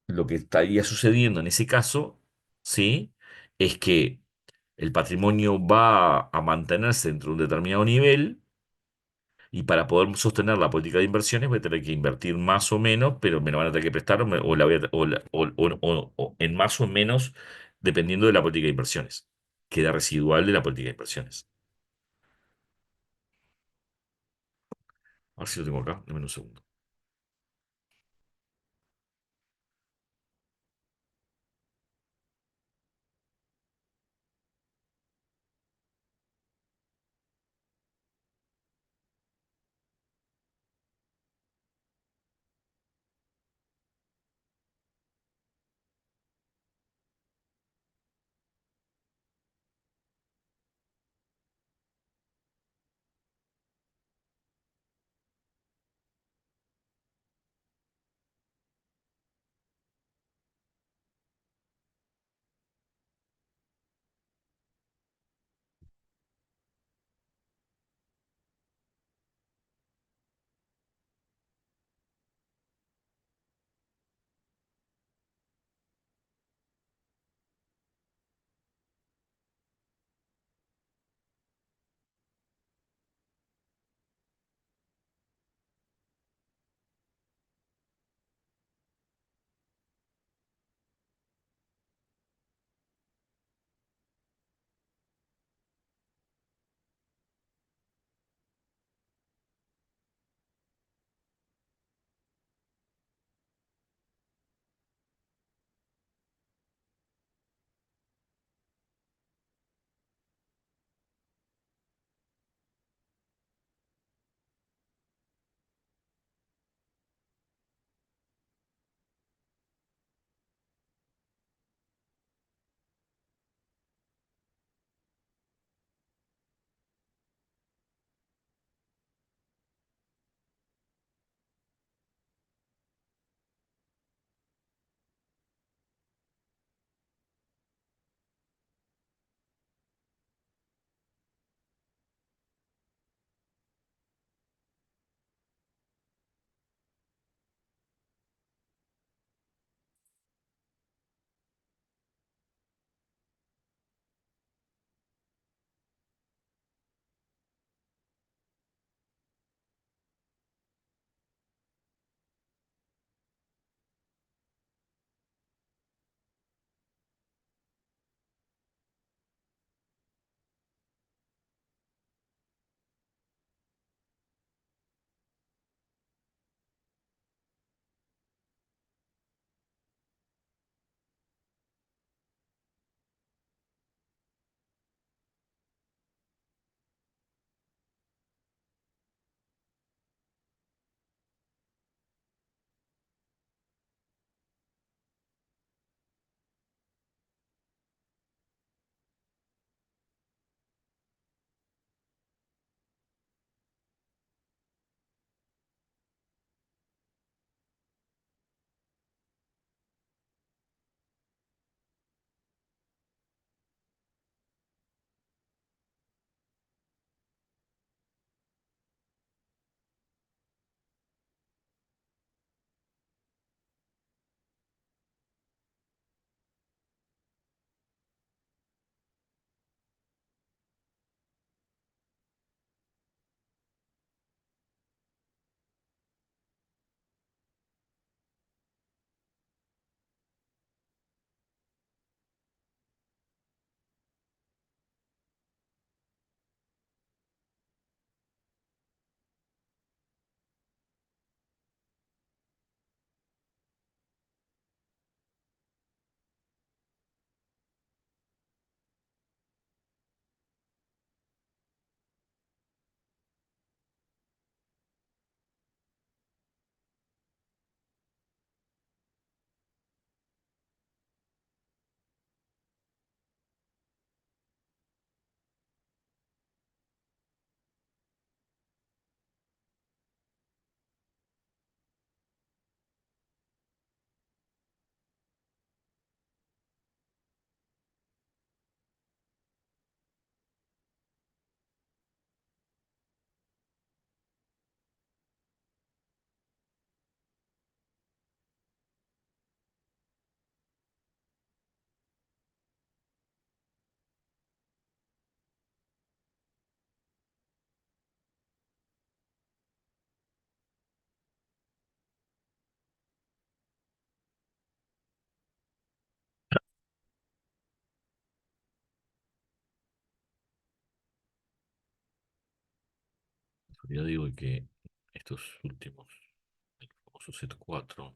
lo que estaría sucediendo en ese caso, ¿sí? Es que el patrimonio va a mantenerse dentro de un determinado nivel y para poder sostener la política de inversiones voy a tener que invertir más o menos, pero me lo van a tener que prestar o la voy o en más o menos dependiendo de la política de inversiones. Queda residual de la política de inversiones. A ver si lo tengo acá, dame un segundo. Yo digo que estos últimos, el famoso set 4,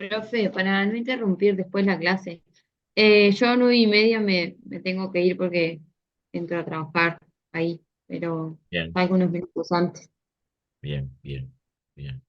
Profe, para no interrumpir después la clase, yo a 9:30 me tengo que ir porque entro a trabajar ahí, pero bien, algunos minutos antes. bien, bien, bien.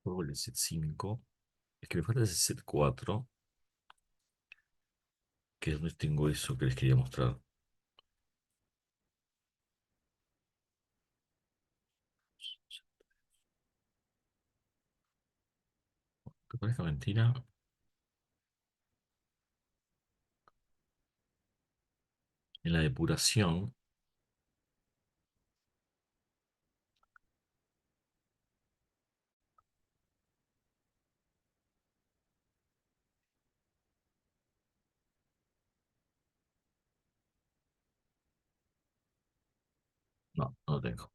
Juego el set 5. Es que me falta ese set 4, que es donde tengo eso que les quería mostrar. Que parezca mentira. En la depuración, no, no lo tengo.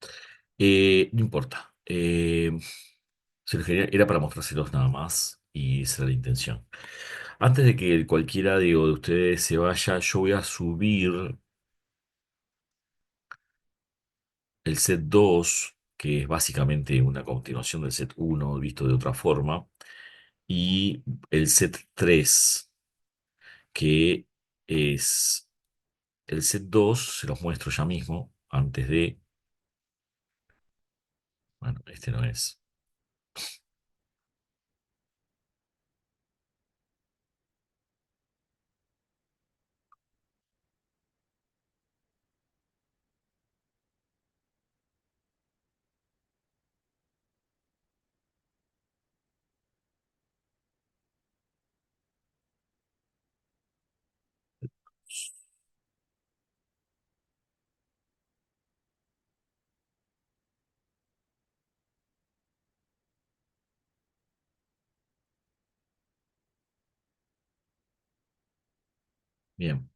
No importa. Era para mostrárselos nada más y esa era la intención. Antes de que cualquiera de ustedes se vaya, yo voy a subir el set 2, que es básicamente una continuación del set 1 visto de otra forma, y el set 3, que es el set 2, se los muestro ya mismo, antes de... Bueno, este no es. Bien.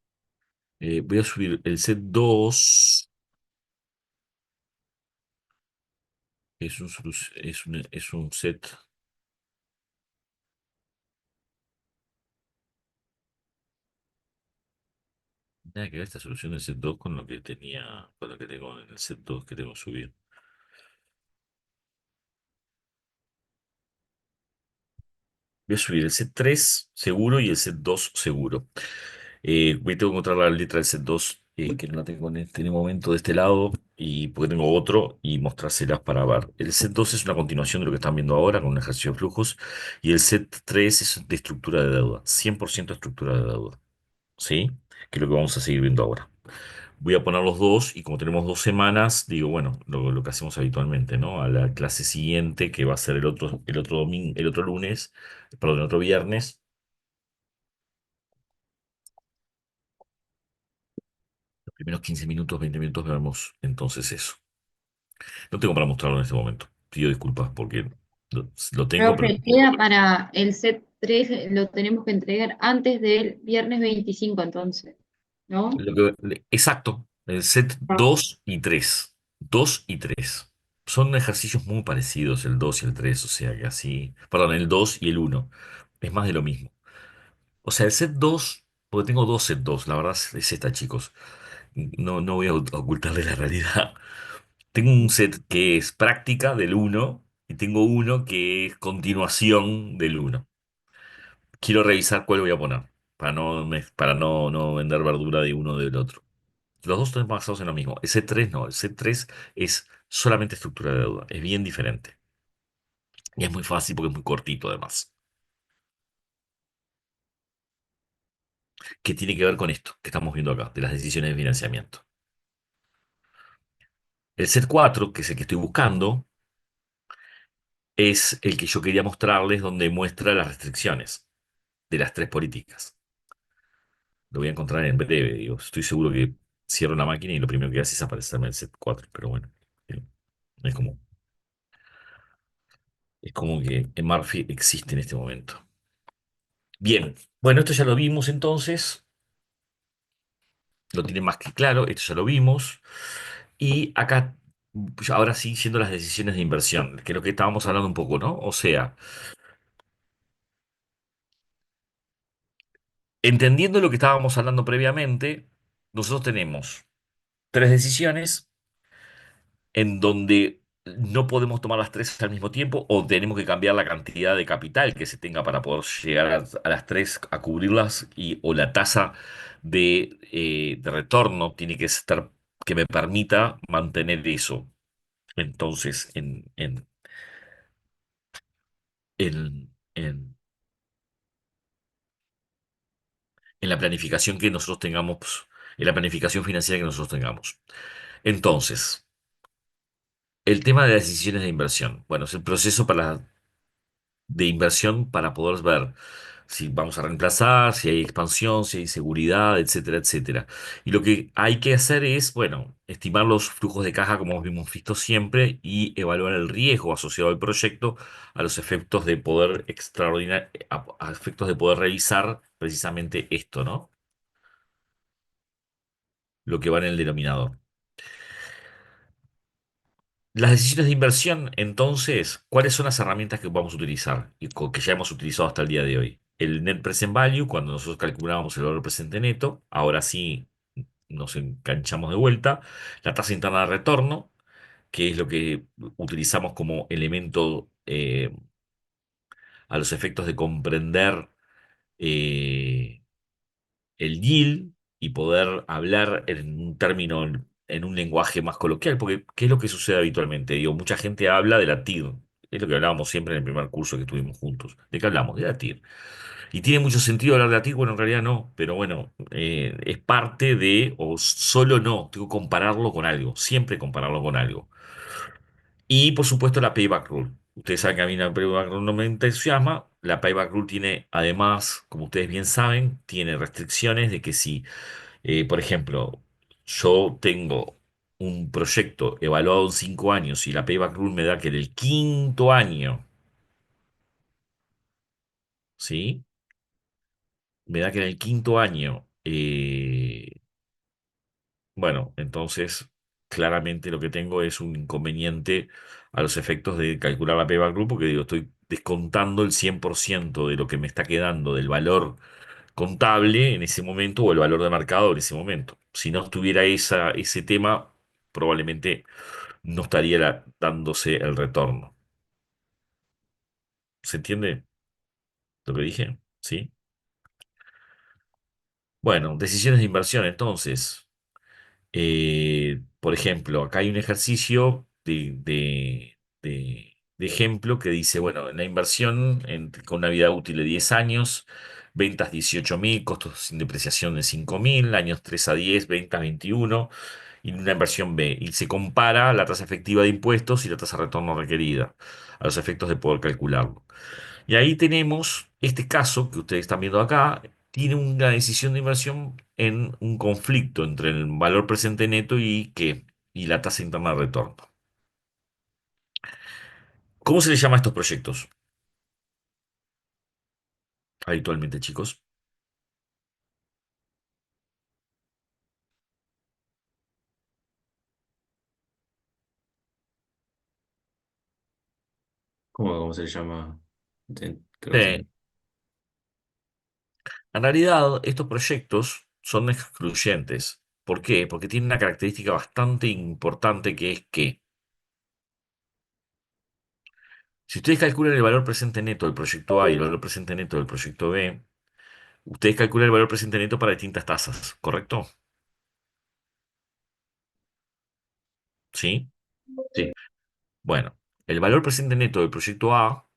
Voy a subir el set 2, que es un set. Nada que ver esta solución del set 2 con lo que tenía, con lo que tengo en el set 2 que tengo que subir. Voy a subir el set 3 seguro y el set 2 seguro. Me tengo que encontrar la letra del set 2, que no la tengo en este momento de este lado, y porque tengo otro, y mostrárselas para ver. El set 2 es una continuación de lo que están viendo ahora, con un ejercicio de flujos, y el set 3 es de estructura de deuda, 100% estructura de deuda, ¿sí? Que es lo que vamos a seguir viendo ahora. Voy a poner los dos, y como tenemos 2 semanas, digo, bueno, lo que hacemos habitualmente, ¿no? A la clase siguiente, que va a ser el otro domingo, el otro lunes, perdón, el otro viernes. Los primeros 15 minutos, 20 minutos vemos entonces eso. No tengo para mostrarlo en este momento. Pido disculpas porque lo tengo, pero Profe, queda para el set 3 lo tenemos que entregar antes del viernes 25 entonces, ¿no? exacto. El set Ah, 2 y 3. 2 y 3. Son ejercicios muy parecidos, el 2 y el 3, o sea que así. Perdón, el 2 y el uno. Es más de lo mismo. O sea, el set 2, porque tengo dos set 2, la verdad es esta, chicos. No voy a ocultarle la realidad. Tengo un set que es práctica del uno y tengo uno que es continuación del uno. Quiero revisar cuál voy a poner para no vender verdura de uno o del otro. Los dos están basados en lo mismo. El set 3 no, el set 3 es solamente estructura de deuda, es bien diferente. Y es muy fácil porque es muy cortito además. ¿Qué tiene que ver con esto que estamos viendo acá, de las decisiones de financiamiento? El set 4, que es el que estoy buscando, es el que yo quería mostrarles donde muestra las restricciones de las tres políticas. Lo voy a encontrar en breve, digo. Estoy seguro que cierro la máquina y lo primero que hace es aparecerme el set 4, pero bueno, eh, es como, es como que en Murphy existe en este momento. Bien, bueno, esto ya lo vimos entonces, lo tiene más que claro, esto ya lo vimos. Y acá, pues, ahora sí, siendo las decisiones de inversión, que es lo que estábamos hablando un poco, ¿no? O sea, entendiendo lo que estábamos hablando previamente, nosotros tenemos tres decisiones en donde no podemos tomar las tres al mismo tiempo o tenemos que cambiar la cantidad de capital que se tenga para poder llegar a las tres a cubrirlas o la tasa de retorno tiene que estar que me permita mantener eso. Entonces, en en la planificación que nosotros tengamos, en la planificación financiera que nosotros tengamos. Entonces, el tema de las decisiones de inversión. Bueno, es el proceso de inversión para poder ver si vamos a reemplazar, si hay expansión, si hay seguridad, etcétera, etcétera. Y lo que hay que hacer es, bueno, estimar los flujos de caja como hemos visto siempre y evaluar el riesgo asociado al proyecto a los efectos de poder extraordinar, a efectos de poder revisar precisamente esto, ¿no? Lo que va en el denominador. Las decisiones de inversión, entonces, ¿cuáles son las herramientas que vamos a utilizar y que ya hemos utilizado hasta el día de hoy? El Net Present Value, cuando nosotros calculamos el valor presente neto, ahora sí nos enganchamos de vuelta. La tasa interna de retorno, que es lo que utilizamos como elemento a los efectos de comprender eh, el yield y poder hablar en un término, en un lenguaje más coloquial, porque ¿qué es lo que sucede habitualmente? Digo, mucha gente habla de la TIR, es lo que hablábamos siempre en el primer curso que estuvimos juntos. ¿De qué hablamos? De la TIR. ¿Y tiene mucho sentido hablar de la TIR? Bueno, en realidad no, pero bueno, es parte de, o solo no, tengo que compararlo con algo, siempre compararlo con algo. Y por supuesto la Payback Rule. Ustedes saben que a mí la Payback Rule no me entusiasma. La Payback Rule tiene, además, como ustedes bien saben, tiene restricciones de que si por ejemplo, yo tengo un proyecto evaluado en 5 años y la payback rule me da que en el quinto año, ¿sí? Me da que en el quinto año, bueno, entonces claramente lo que tengo es un inconveniente a los efectos de calcular la payback rule porque digo, estoy descontando el 100% de lo que me está quedando del valor contable en ese momento o el valor de mercado en ese momento. Si no estuviera ese tema, probablemente no estaría dándose el retorno. ¿Se entiende lo que dije? ¿Sí? Bueno, decisiones de inversión entonces. Por ejemplo, acá hay un ejercicio de ejemplo que dice, bueno, en la inversión con una vida útil de 10 años, ventas 18.000, costos sin depreciación de 5.000, años 3 a 10, ventas 21, y una inversión B. Y se compara la tasa efectiva de impuestos y la tasa de retorno requerida, a los efectos de poder calcularlo. Y ahí tenemos este caso que ustedes están viendo acá, tiene una decisión de inversión en un conflicto entre el valor presente neto y la tasa interna de retorno. ¿Cómo se le llama a estos proyectos habitualmente, chicos? ¿Cómo se le llama? Creo que En sí. realidad, estos proyectos son excluyentes. ¿Por qué? Porque tienen una característica bastante importante que es que si ustedes calculan el valor presente neto del proyecto A y el valor presente neto del proyecto B, ustedes calculan el valor presente neto para distintas tasas, ¿correcto? ¿Sí? Sí. Bueno, el valor presente neto del proyecto A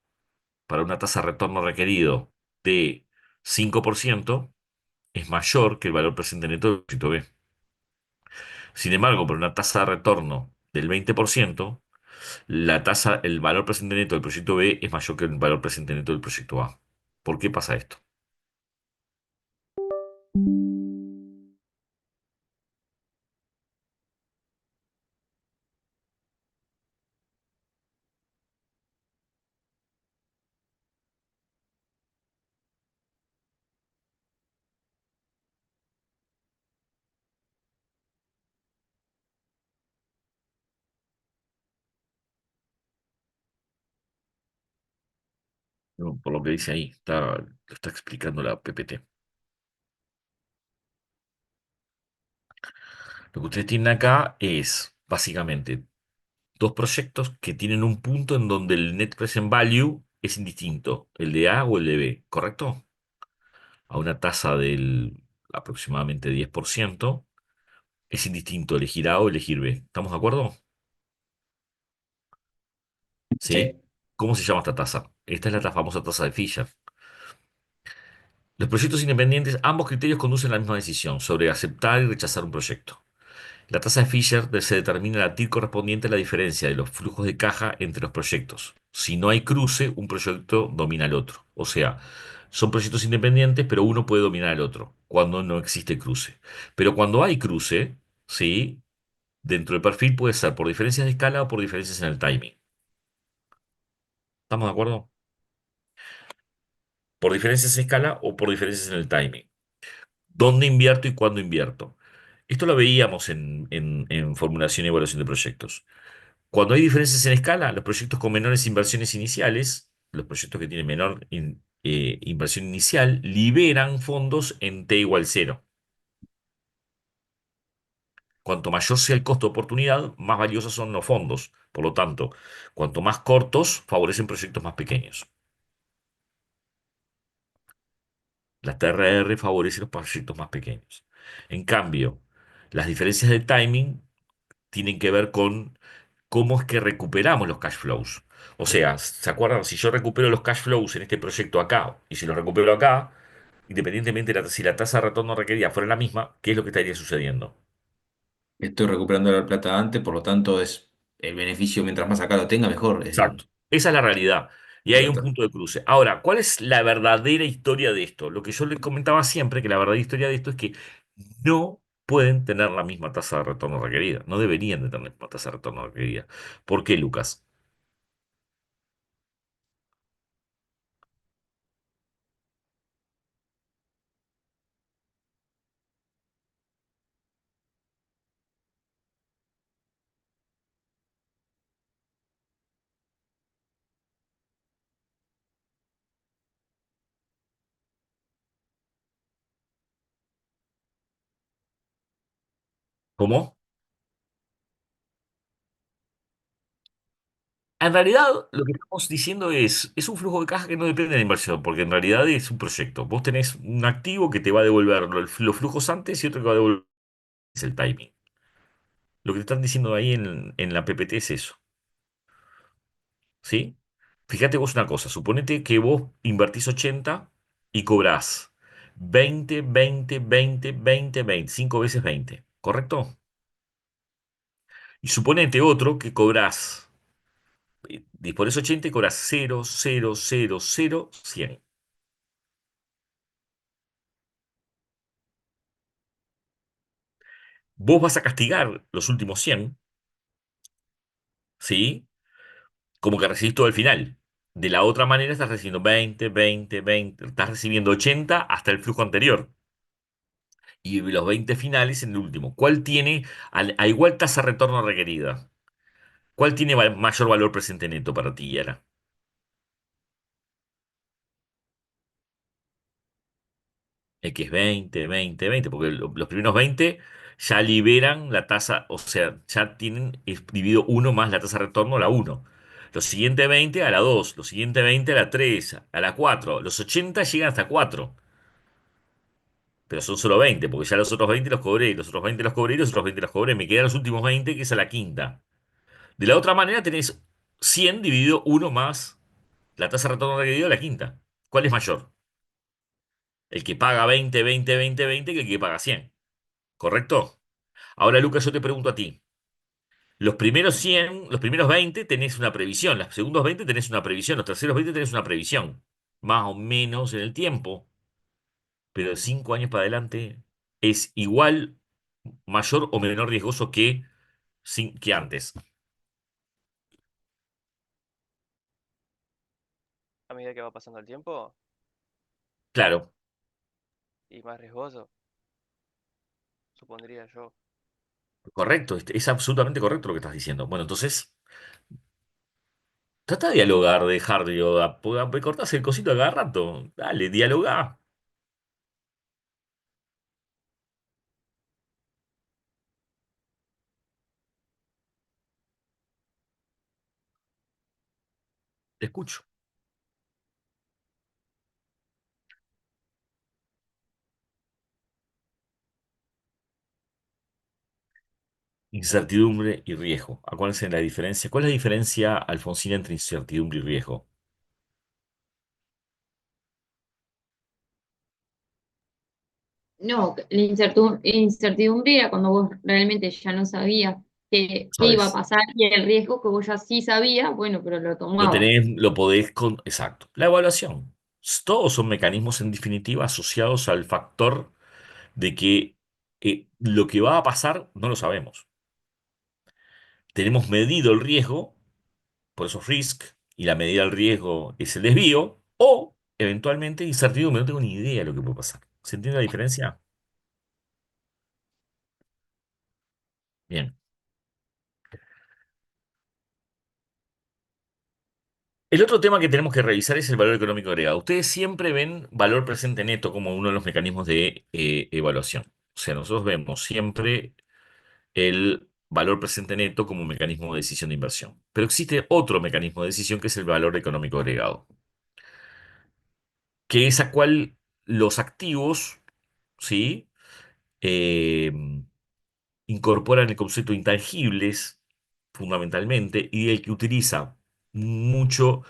para una tasa de retorno requerido de 5% es mayor que el valor presente neto del proyecto B. Sin embargo, para una tasa de retorno del 20%, el valor presente neto del proyecto B es mayor que el valor presente neto del proyecto A. ¿Por qué pasa esto? No, por lo que dice ahí, lo está explicando la PPT. Lo que ustedes tienen acá es básicamente dos proyectos que tienen un punto en donde el net present value es indistinto, el de A o el de B, ¿correcto? A una tasa del aproximadamente 10%, es indistinto elegir A o elegir B. ¿Estamos de acuerdo? ¿Sí? Sí. ¿Cómo se llama esta tasa? Esta es la famosa tasa de Fisher. Los proyectos independientes, ambos criterios conducen a la misma decisión sobre aceptar y rechazar un proyecto. La tasa de Fisher se determina la TIR correspondiente a la diferencia de los flujos de caja entre los proyectos. Si no hay cruce, un proyecto domina al otro. O sea, son proyectos independientes, pero uno puede dominar al otro cuando no existe cruce. Pero cuando hay cruce, sí, dentro del perfil puede ser por diferencias de escala o por diferencias en el timing. ¿Estamos de acuerdo? Por diferencias de escala o por diferencias en el timing. ¿Dónde invierto y cuándo invierto? Esto lo veíamos en formulación y evaluación de proyectos. Cuando hay diferencias en escala, los proyectos con menores inversiones iniciales, los proyectos que tienen menor inversión inicial, liberan fondos en T igual cero. Cuanto mayor sea el costo de oportunidad, más valiosos son los fondos. Por lo tanto, cuanto más cortos, favorecen proyectos más pequeños. La TRR favorece los proyectos más pequeños. En cambio, las diferencias de timing tienen que ver con cómo es que recuperamos los cash flows. O sea, ¿se acuerdan? Si yo recupero los cash flows en este proyecto acá y si los recupero acá, independientemente de si la tasa de retorno requerida fuera la misma, ¿qué es lo que estaría sucediendo? Estoy recuperando la plata antes, por lo tanto es el beneficio mientras más acá lo tenga, mejor. Exacto. Esa es la realidad. Y hay un Exacto. punto de cruce. Ahora, ¿cuál es la verdadera historia de esto? Lo que yo les comentaba siempre, que la verdadera historia de esto es que no pueden tener la misma tasa de retorno requerida. No deberían de tener la misma tasa de retorno requerida. ¿Por qué, Lucas? ¿Cómo? En realidad, lo que estamos diciendo es un flujo de caja que no depende de la inversión, porque en realidad es un proyecto. Vos tenés un activo que te va a devolver los flujos antes y otro que va a devolver es el timing. Lo que te están diciendo ahí en la PPT es eso, ¿sí? Fíjate vos una cosa, suponete que vos invertís 80 y cobrás 20, 20, 20, 20, 20, 5 veces 20, ¿correcto? Y suponete otro que cobrás, disponés 80 y cobrás 0, 0, 0, 0, 100. Vos vas a castigar los últimos 100, ¿sí? Como que recibís todo el final. De la otra manera estás recibiendo 20, 20, 20, estás recibiendo 80 hasta el flujo anterior. Y los 20 finales en el último. ¿Cuál tiene a igual tasa de retorno requerida? ¿Cuál tiene mayor valor presente neto para ti, Yara? X 20, 20, 20, porque los primeros 20 ya liberan la tasa, o sea, ya tienen dividido uno más la tasa de retorno a la uno. Los siguientes 20 a la 2, los siguientes 20 a la 3, a la 4. Los 80 llegan hasta 4, pero son solo 20, porque ya los otros 20 los cobré, y los otros 20 los cobré, y los otros 20 los cobré. Me quedan los últimos 20, que es a la quinta. De la otra manera tenés 100 dividido uno más la tasa de retorno requerido a la quinta. ¿Cuál es mayor? El que paga 20, 20, 20, 20 que el que paga 100. ¿Correcto? Ahora, Lucas, yo te pregunto a ti. Los primeros 100, los primeros 20 tenés una previsión, los segundos 20 tenés una previsión, los terceros 20 tenés una previsión, más o menos en el tiempo, pero de 5 años para adelante es igual, mayor o menor riesgoso que antes. A medida que va pasando el tiempo, Claro, y más riesgoso, supondría yo. correcto, es absolutamente correcto lo que estás diciendo. Bueno, entonces, trata de dialogar, de dejar de me cortás el cosito a cada rato. Dale, dialoga. Te escucho. Incertidumbre y riesgo. Acuérdense de la diferencia. ¿Cuál es la diferencia, Alfonsina, entre incertidumbre y riesgo? No, la incertidumbre era cuando vos realmente ya no sabías qué iba a Sabes. pasar y el riesgo que vos ya sí sabías, bueno, pero lo Lo tomabas. tenés, lo podés con. Exacto. La evaluación. Todos son mecanismos en definitiva asociados al factor de que lo que va a pasar no lo sabemos. Tenemos medido el riesgo, por eso risk, y la medida del riesgo es el desvío, o eventualmente incertidumbre, no tengo ni idea de lo que puede pasar. ¿Se entiende la diferencia? Bien. El otro tema que tenemos que revisar es el valor económico agregado. Ustedes siempre ven valor presente neto como uno de los mecanismos de evaluación. O sea, nosotros vemos siempre el valor presente neto como un mecanismo de decisión de inversión. Pero existe otro mecanismo de decisión que es el valor económico agregado, que es a cual los activos, ¿sí? Eh, incorporan el concepto de intangibles, fundamentalmente, y el que utiliza mucho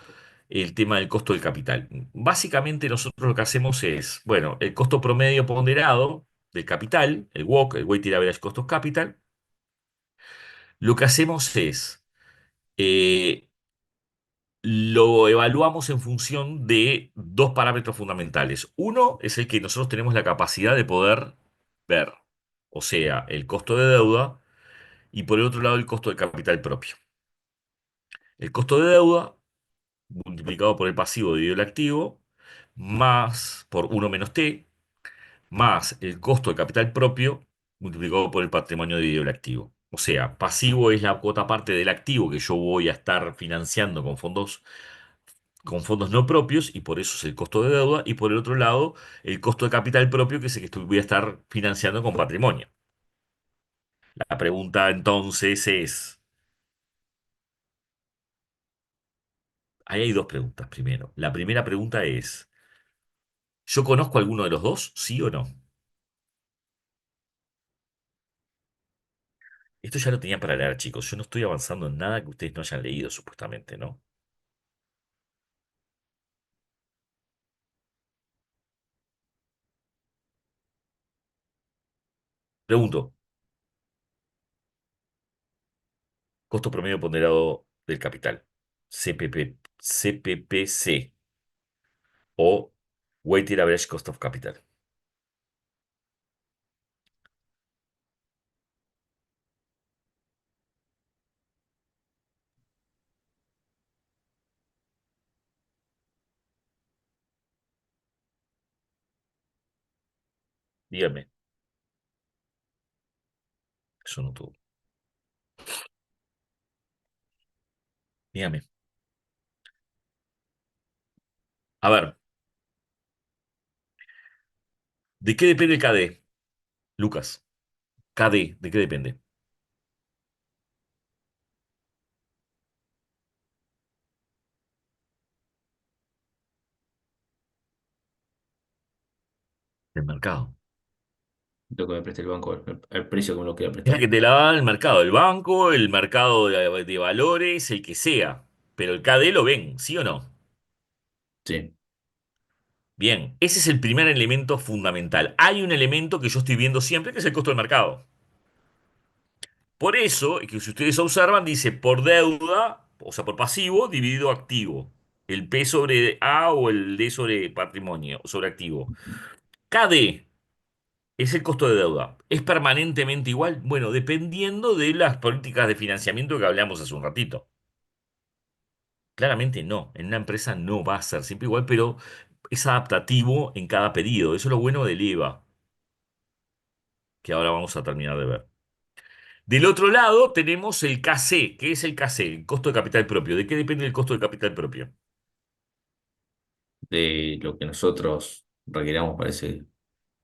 el tema del costo del capital. Básicamente nosotros lo que hacemos es, bueno, el costo promedio ponderado del capital, el WACC, el Weighted Average Cost of Capital, lo que hacemos es, eh, lo evaluamos en función de dos parámetros fundamentales. Uno es el que nosotros tenemos la capacidad de poder ver, o sea, el costo de deuda, y por el otro lado el costo de capital propio. El costo de deuda multiplicado por el pasivo dividido el activo, más por uno menos T, más el costo de capital propio multiplicado por el patrimonio dividido el activo. O sea, pasivo es la cuota parte del activo que yo voy a estar financiando con fondos no propios y por eso es el costo de deuda. Y por el otro lado, el costo de capital propio que es el que voy a estar financiando con patrimonio. La pregunta entonces es, ahí hay dos preguntas primero. La primera pregunta es, ¿yo conozco alguno de los dos? ¿Sí o no? Esto ya lo tenía para leer, chicos. Yo no estoy avanzando en nada que ustedes no hayan leído, supuestamente, ¿no? Pregunto, costo promedio ponderado del capital. CPP, CPPC o Weighted Average Cost of Capital. Dígame, eso no todo. Dígame. A ver, ¿de qué depende el KD, Lucas? KD, ¿de qué depende? Del mercado. Lo que me preste el banco, el precio que me lo quiera Es la prestar. que te la da el mercado, el banco, el mercado de valores, el que sea. Pero el KD lo ven, ¿sí o no? Sí, Bien, ese es el primer elemento fundamental. Hay un elemento que yo estoy viendo siempre, que es el costo del mercado. Por eso, que si ustedes observan, dice por deuda, o sea, por pasivo, dividido activo. El P sobre A o el D sobre patrimonio, sobre activo. KD es el costo de deuda. ¿Es permanentemente igual? Bueno, dependiendo de las políticas de financiamiento que hablamos hace un ratito. Claramente no. En una empresa no va a ser siempre igual, pero es adaptativo en cada periodo. Eso es lo bueno del IVA, que ahora vamos a terminar de ver. Del otro lado tenemos el KC. ¿Qué es el KC? El costo de capital propio. ¿De qué depende el costo de capital propio? de lo que nosotros requeramos, parece,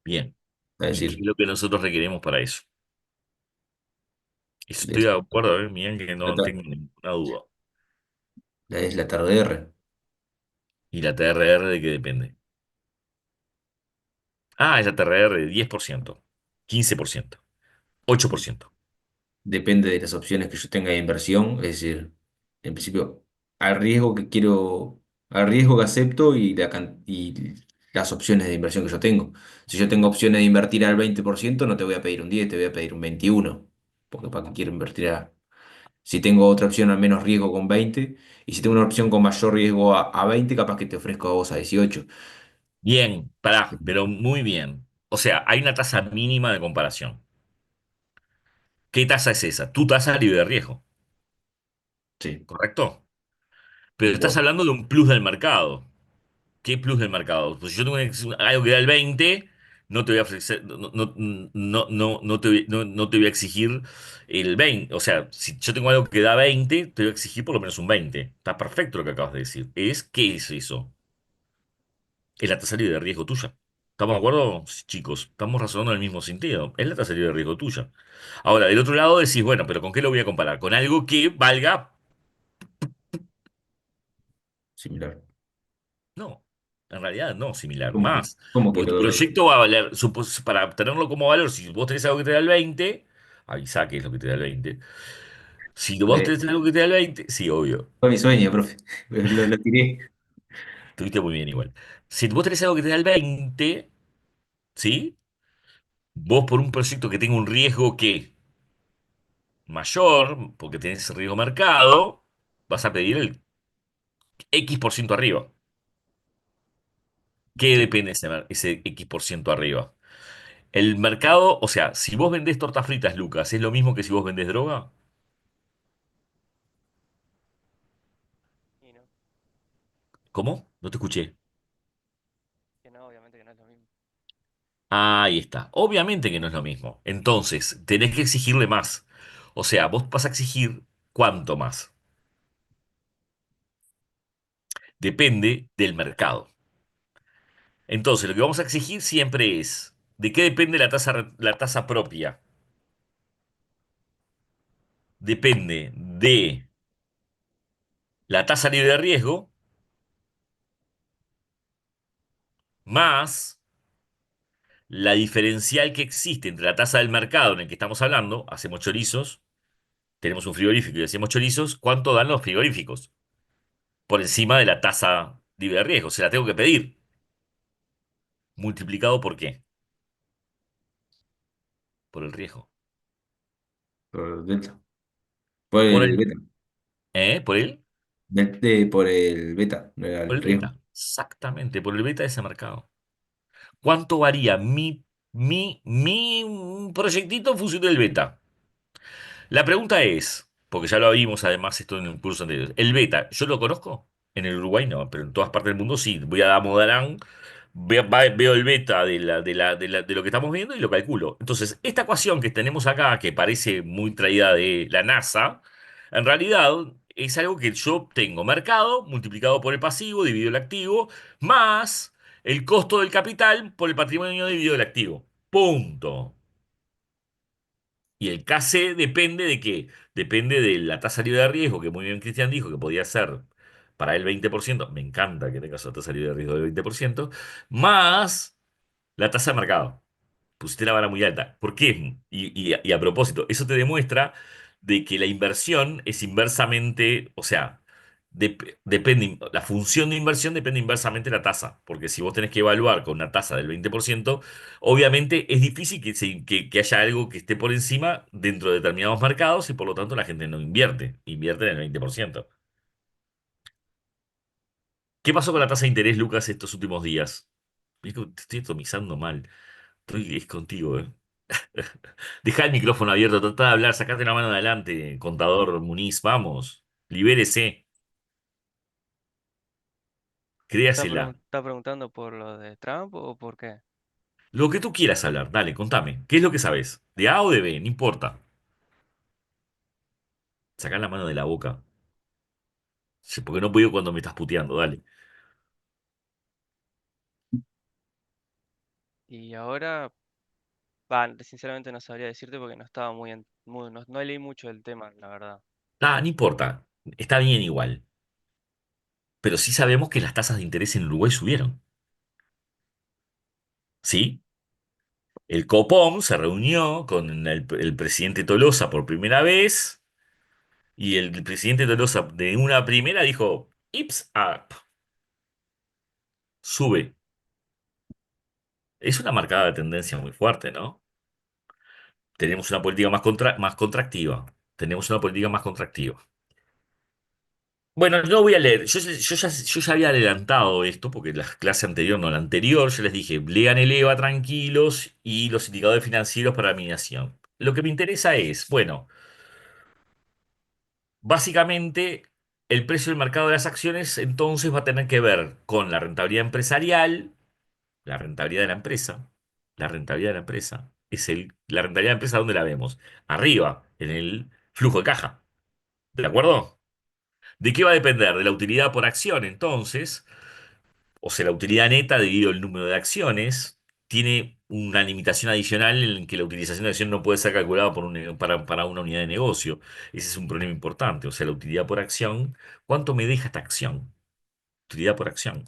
Bien. es ¿Y qué es decir, lo que nosotros requerimos para eso? Eso de estoy de acuerdo, ¿eh? Miren que la, no ta- tengo ninguna duda. es la TRR. ¿Y la TRR de qué depende? Ah, es la TRR de 10%, 15%, 8%. Depende de las opciones que yo tenga de inversión, es decir, en principio, al riesgo que quiero, al riesgo que acepto y, y las opciones de inversión que yo tengo. Si yo tengo opciones de invertir al 20%, no te voy a pedir un 10, te voy a pedir un 21, porque para qué quiero invertir a... Si tengo otra opción al menos riesgo con 20, y si tengo una opción con mayor riesgo a 20, capaz que te ofrezco a vos a 18. Bien, pará, pero muy bien. O sea, hay una tasa mínima de comparación. ¿Qué tasa es esa? Tu tasa libre de riesgo, Sí, ¿correcto? Pero estás bueno, hablando de un plus del mercado. ¿Qué plus del mercado? Pues si yo tengo algo que da el 20, no te voy a ofrecer, no te, no te voy a exigir el 20. O sea, si yo tengo algo que da 20, te voy a exigir por lo menos un 20. Está perfecto lo que acabas de decir. ¿Qué es eso? Es la tasa libre de riesgo tuya. ¿Estamos de acuerdo, chicos? Estamos razonando en el mismo sentido. Es la tasa libre de riesgo tuya. Ahora, del otro lado decís, bueno, pero ¿con qué lo voy a comparar? Con algo que valga. similar. No, en realidad no, similar, ¿Cómo, más. cómo que Porque tu lo... proyecto va a valer, para tenerlo como valor, si vos tenés algo que te da el 20, avisá que es lo que te da el 20. Si vos eh, tenés algo que te da el 20, sí, obvio, fue mi sueño, profe. Lo tiré. estuviste muy bien igual. Si vos tenés algo que te da el 20, ¿sí? Vos por un proyecto que tenga un riesgo que mayor, porque tenés ese riesgo mercado, vas a pedir el X% arriba. ¿Qué Sí, depende ese X% arriba? El mercado, o sea, si vos vendés tortas fritas, Lucas, ¿es lo mismo que si vos vendés droga? Y no, ¿Cómo? No te escuché. que no, obviamente que no es lo mismo. Ahí está. Obviamente que no es lo mismo. Entonces, tenés que exigirle más. O sea, vos vas a exigir cuánto más. Depende del mercado. Entonces, lo que vamos a exigir siempre es, ¿de qué depende la tasa propia? Depende de la tasa libre de riesgo, más la diferencial que existe entre la tasa del mercado en el que estamos hablando, hacemos chorizos, tenemos un frigorífico y hacemos chorizos, ¿cuánto dan los frigoríficos? Por encima de la tasa libre de riesgo, se la tengo que pedir. ¿Multiplicado por qué? Por el riesgo. Por el beta. Por Por el el, beta. ¿Por el? Por el beta, no era Por el el riesgo. beta. Exactamente, por el beta de ese mercado. ¿Cuánto varía mi proyectito en función del beta? La pregunta es, porque ya lo vimos además esto en un curso anterior, el beta, ¿yo lo conozco? En el Uruguay no, pero en todas partes del mundo sí. Voy a Damodarán, veo el beta de lo que estamos viendo y lo calculo. Entonces, esta ecuación que tenemos acá, que parece muy traída de la NASA, en realidad es algo que yo tengo mercado multiplicado por el pasivo dividido el activo, más el costo del capital por el patrimonio dividido el activo. Punto. Y el KC depende de qué? Depende de la tasa libre de riesgo, que muy bien Cristian dijo que podía ser para el 20%. Me encanta que tengas una tasa libre de riesgo del 20%, más la tasa de mercado. Pusiste la vara muy alta. ¿Por qué? Y a propósito, eso te demuestra de que la inversión es inversamente, o sea, depende, la función de inversión depende inversamente de la tasa, porque si vos tenés que evaluar con una tasa del 20%, obviamente es difícil que haya algo que esté por encima dentro de determinados mercados y por lo tanto la gente no invierte en el 20%. ¿Qué pasó con la tasa de interés, Lucas, estos últimos días? Te estoy atomizando mal. Es contigo, ¿eh? Deja el micrófono abierto, trata de hablar, sacate la mano adelante, contador Muniz, vamos, libérese, créasela. ¿Está preguntando por lo de Trump o por qué? Lo que tú quieras hablar, dale, contame. ¿Qué es lo que sabes? ¿De A o de B? No importa. Sacá la mano de la boca. Sí, porque no puedo cuando me estás puteando, dale. Y ahora, va, sinceramente no sabría decirte porque no estaba no leí mucho el tema, la verdad. Ah, no importa. Está bien igual. Pero sí sabemos que las tasas de interés en Uruguay subieron. ¿Sí? El Copom se reunió con el presidente Tolosa por primera vez y el presidente Tolosa de una primera dijo, Ips up, sube. Es una marcada de tendencia muy fuerte, ¿no? Tenemos una política más contractiva. Tenemos una política más contractiva. Bueno, no voy a leer. Yo ya había adelantado esto, porque la clase anterior, no la anterior, yo les dije, lean el EVA tranquilos y los indicadores financieros para la eliminación. Lo que me interesa es, bueno, básicamente el precio del mercado de las acciones entonces va a tener que ver con la rentabilidad empresarial, la rentabilidad de la empresa. La rentabilidad de la empresa la rentabilidad de la empresa, ¿dónde la vemos? Arriba, en el flujo de caja. ¿De acuerdo? ¿De qué va a depender? De la utilidad por acción, entonces, o sea, la utilidad neta debido al número de acciones, tiene una limitación adicional en que la utilización de acción no puede ser calculada para una unidad de negocio. Ese es un problema importante. O sea, la utilidad por acción, ¿cuánto me deja esta acción? Utilidad por acción.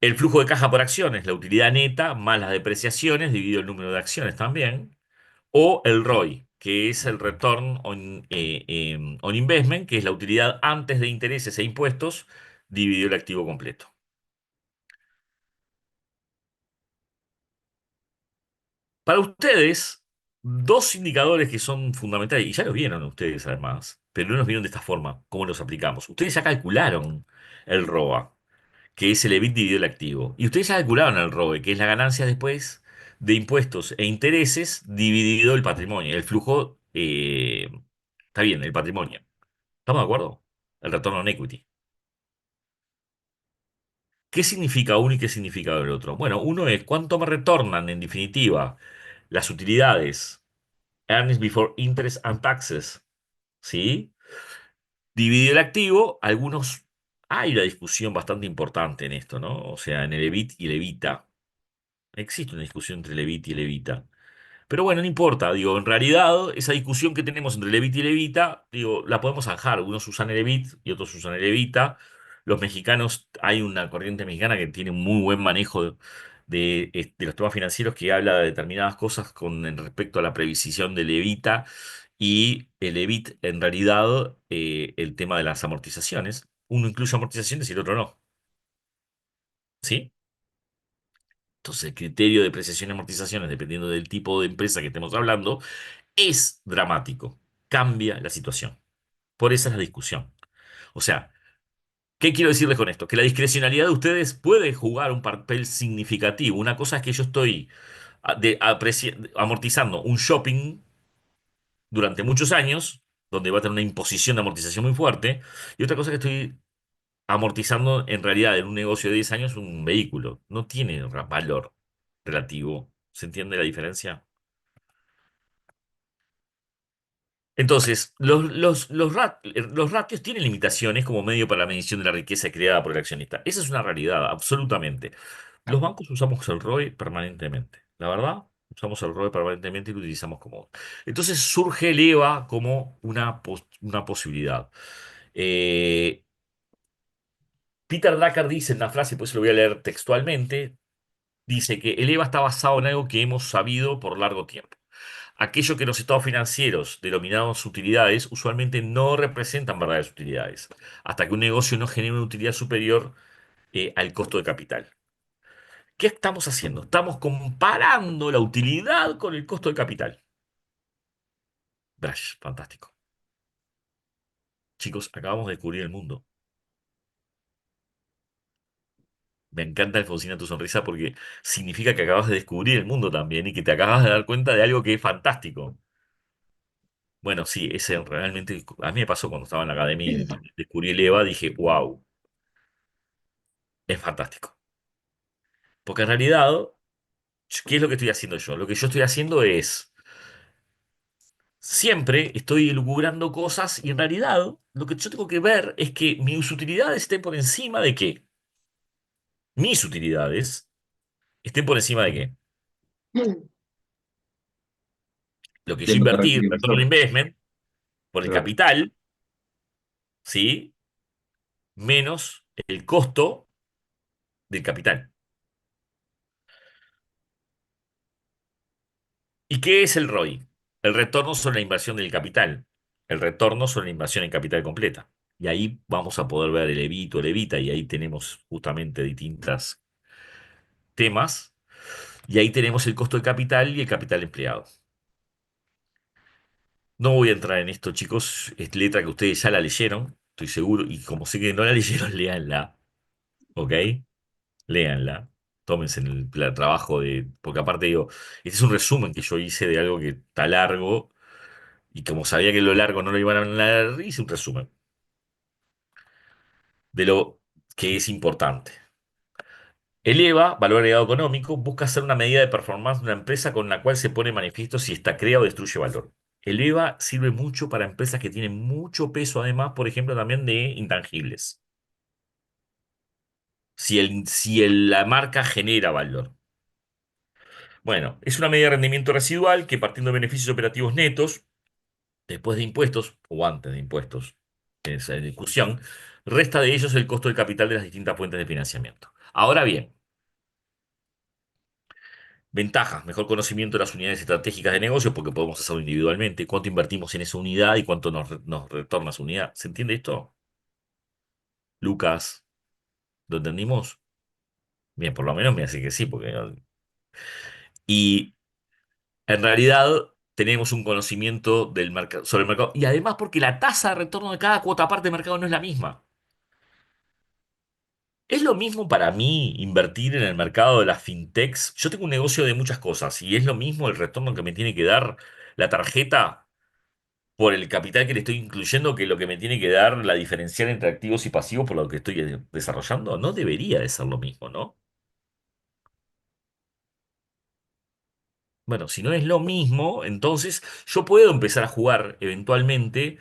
El flujo de caja por acciones, la utilidad neta más las depreciaciones dividido el número de acciones también. O el ROI, que es el Return on Investment, que es la utilidad antes de intereses e impuestos dividido el activo completo. Para ustedes, dos indicadores que son fundamentales, y ya los vieron ustedes además, pero no los vieron de esta forma, ¿cómo los aplicamos? Ustedes ya calcularon el ROA, que es el EBIT dividido el activo. Y ustedes ya calcularon el ROE, que es la ganancia después de impuestos e intereses dividido el patrimonio, el flujo, está bien, el patrimonio. ¿Estamos de acuerdo? El retorno on equity. ¿Qué significa uno y qué significa el otro? Bueno, uno es cuánto me retornan, en definitiva, las utilidades, earnings before interest and taxes, ¿sí? Dividido el activo, hay una discusión bastante importante en esto, ¿no? O sea, en el EBIT y el EBITA. Existe una discusión entre el EBIT y el EBITA. Pero bueno, no importa, digo, en realidad esa discusión que tenemos entre el EBIT y el EBITA, digo, la podemos zanjar. Unos usan el EBIT y otros usan el EBITA. los mexicanos, hay una corriente mexicana que tiene un muy buen manejo de los temas financieros que habla de determinadas cosas con en respecto a la previsión del evita y el EBIT, en realidad, el tema de las amortizaciones. Uno incluye amortizaciones y el otro no. ¿Sí? Entonces, el criterio de depreciación y amortizaciones, dependiendo del tipo de empresa que estemos hablando, es dramático. Cambia la situación. Por esa es la discusión. O sea, ¿qué quiero decirles con esto? Que la discrecionalidad de ustedes puede jugar un papel significativo. Una cosa es que yo estoy amortizando un shopping durante muchos años, donde va a tener una imposición de amortización muy fuerte, y otra cosa es que estoy amortizando en realidad en un negocio de 10 años un vehículo. No tiene valor relativo. ¿Se entiende la diferencia? Entonces, los ratios tienen limitaciones como medio para la medición de la riqueza creada por el accionista. Esa es una realidad, absolutamente. Los bancos usamos el ROE permanentemente. La verdad, usamos el ROE permanentemente y lo utilizamos como. Entonces surge el EVA como una posibilidad. Eh, Peter Drucker dice en una frase, pues lo voy a leer textualmente, dice que el EVA está basado en algo que hemos sabido por largo tiempo. Aquello que los estados financieros denominados utilidades usualmente no representan verdaderas utilidades, hasta que un negocio no genere una utilidad superior al costo de capital. ¿Qué estamos haciendo? Estamos comparando la utilidad con el costo de capital. Brash, fantástico. Chicos, acabamos de descubrir el mundo. Me encanta, Alfonsina, tu sonrisa porque significa que acabas de descubrir el mundo también y que te acabas de dar cuenta de algo que es fantástico. Bueno, sí, ese realmente, a mí me pasó cuando estaba en la academia y descubrí el EVA, dije, wow, es fantástico. Porque en realidad, ¿qué es lo que estoy haciendo yo? Lo que yo estoy haciendo es, siempre estoy elucubrando cosas y en realidad lo que yo tengo que ver es que mis utilidades estén por encima de qué. Mis utilidades estén por encima de qué. Lo que De yo lo que invertí, recibe el retorno on inversor. investment, por el Claro. capital, ¿sí? Menos el costo del capital. ¿Y qué es el ROI? El retorno sobre la inversión del capital. El retorno sobre la inversión en capital completa. Y ahí vamos a poder ver el EBIT o el EBITA, y ahí tenemos justamente distintos temas. Y ahí tenemos el costo de capital y el capital empleado. No voy a entrar en esto, chicos. Es letra que ustedes ya la leyeron, estoy seguro. Y como sé que no la leyeron, léanla. ¿Ok? Léanla. Tómense en el trabajo de. Porque aparte digo, este es un resumen que yo hice de algo que está largo. Y como sabía que lo largo no lo iban a leer, hice un resumen de lo que es importante. El EVA, valor agregado económico, busca ser una medida de performance de una empresa con la cual se pone manifiesto si está crea o destruye valor. El EVA sirve mucho para empresas que tienen mucho peso, además, por ejemplo, también de intangibles. La marca genera valor. Bueno, es una medida de rendimiento residual que, partiendo de beneficios operativos netos, después de impuestos o antes de impuestos, en esa discusión, resta de ellos el costo del capital de las distintas fuentes de financiamiento. Ahora bien, ventajas, mejor conocimiento de las unidades estratégicas de negocio, porque podemos hacerlo individualmente, cuánto invertimos en esa unidad y cuánto nos retorna esa unidad. ¿Se entiende esto? Lucas, ¿lo entendimos? Bien, por lo menos me hace que sí, porque y en realidad tenemos un conocimiento del mercado, sobre el mercado, y además porque la tasa de retorno de cada cuota parte de mercado no es la misma. ¿Es lo mismo para mí invertir en el mercado de las fintechs? Yo tengo un negocio de muchas cosas y es lo mismo el retorno que me tiene que dar la tarjeta por el capital que le estoy incluyendo que lo que me tiene que dar la diferencial entre activos y pasivos por lo que estoy desarrollando. No debería de ser lo mismo, ¿no? Bueno, si no es lo mismo, entonces yo puedo empezar a jugar eventualmente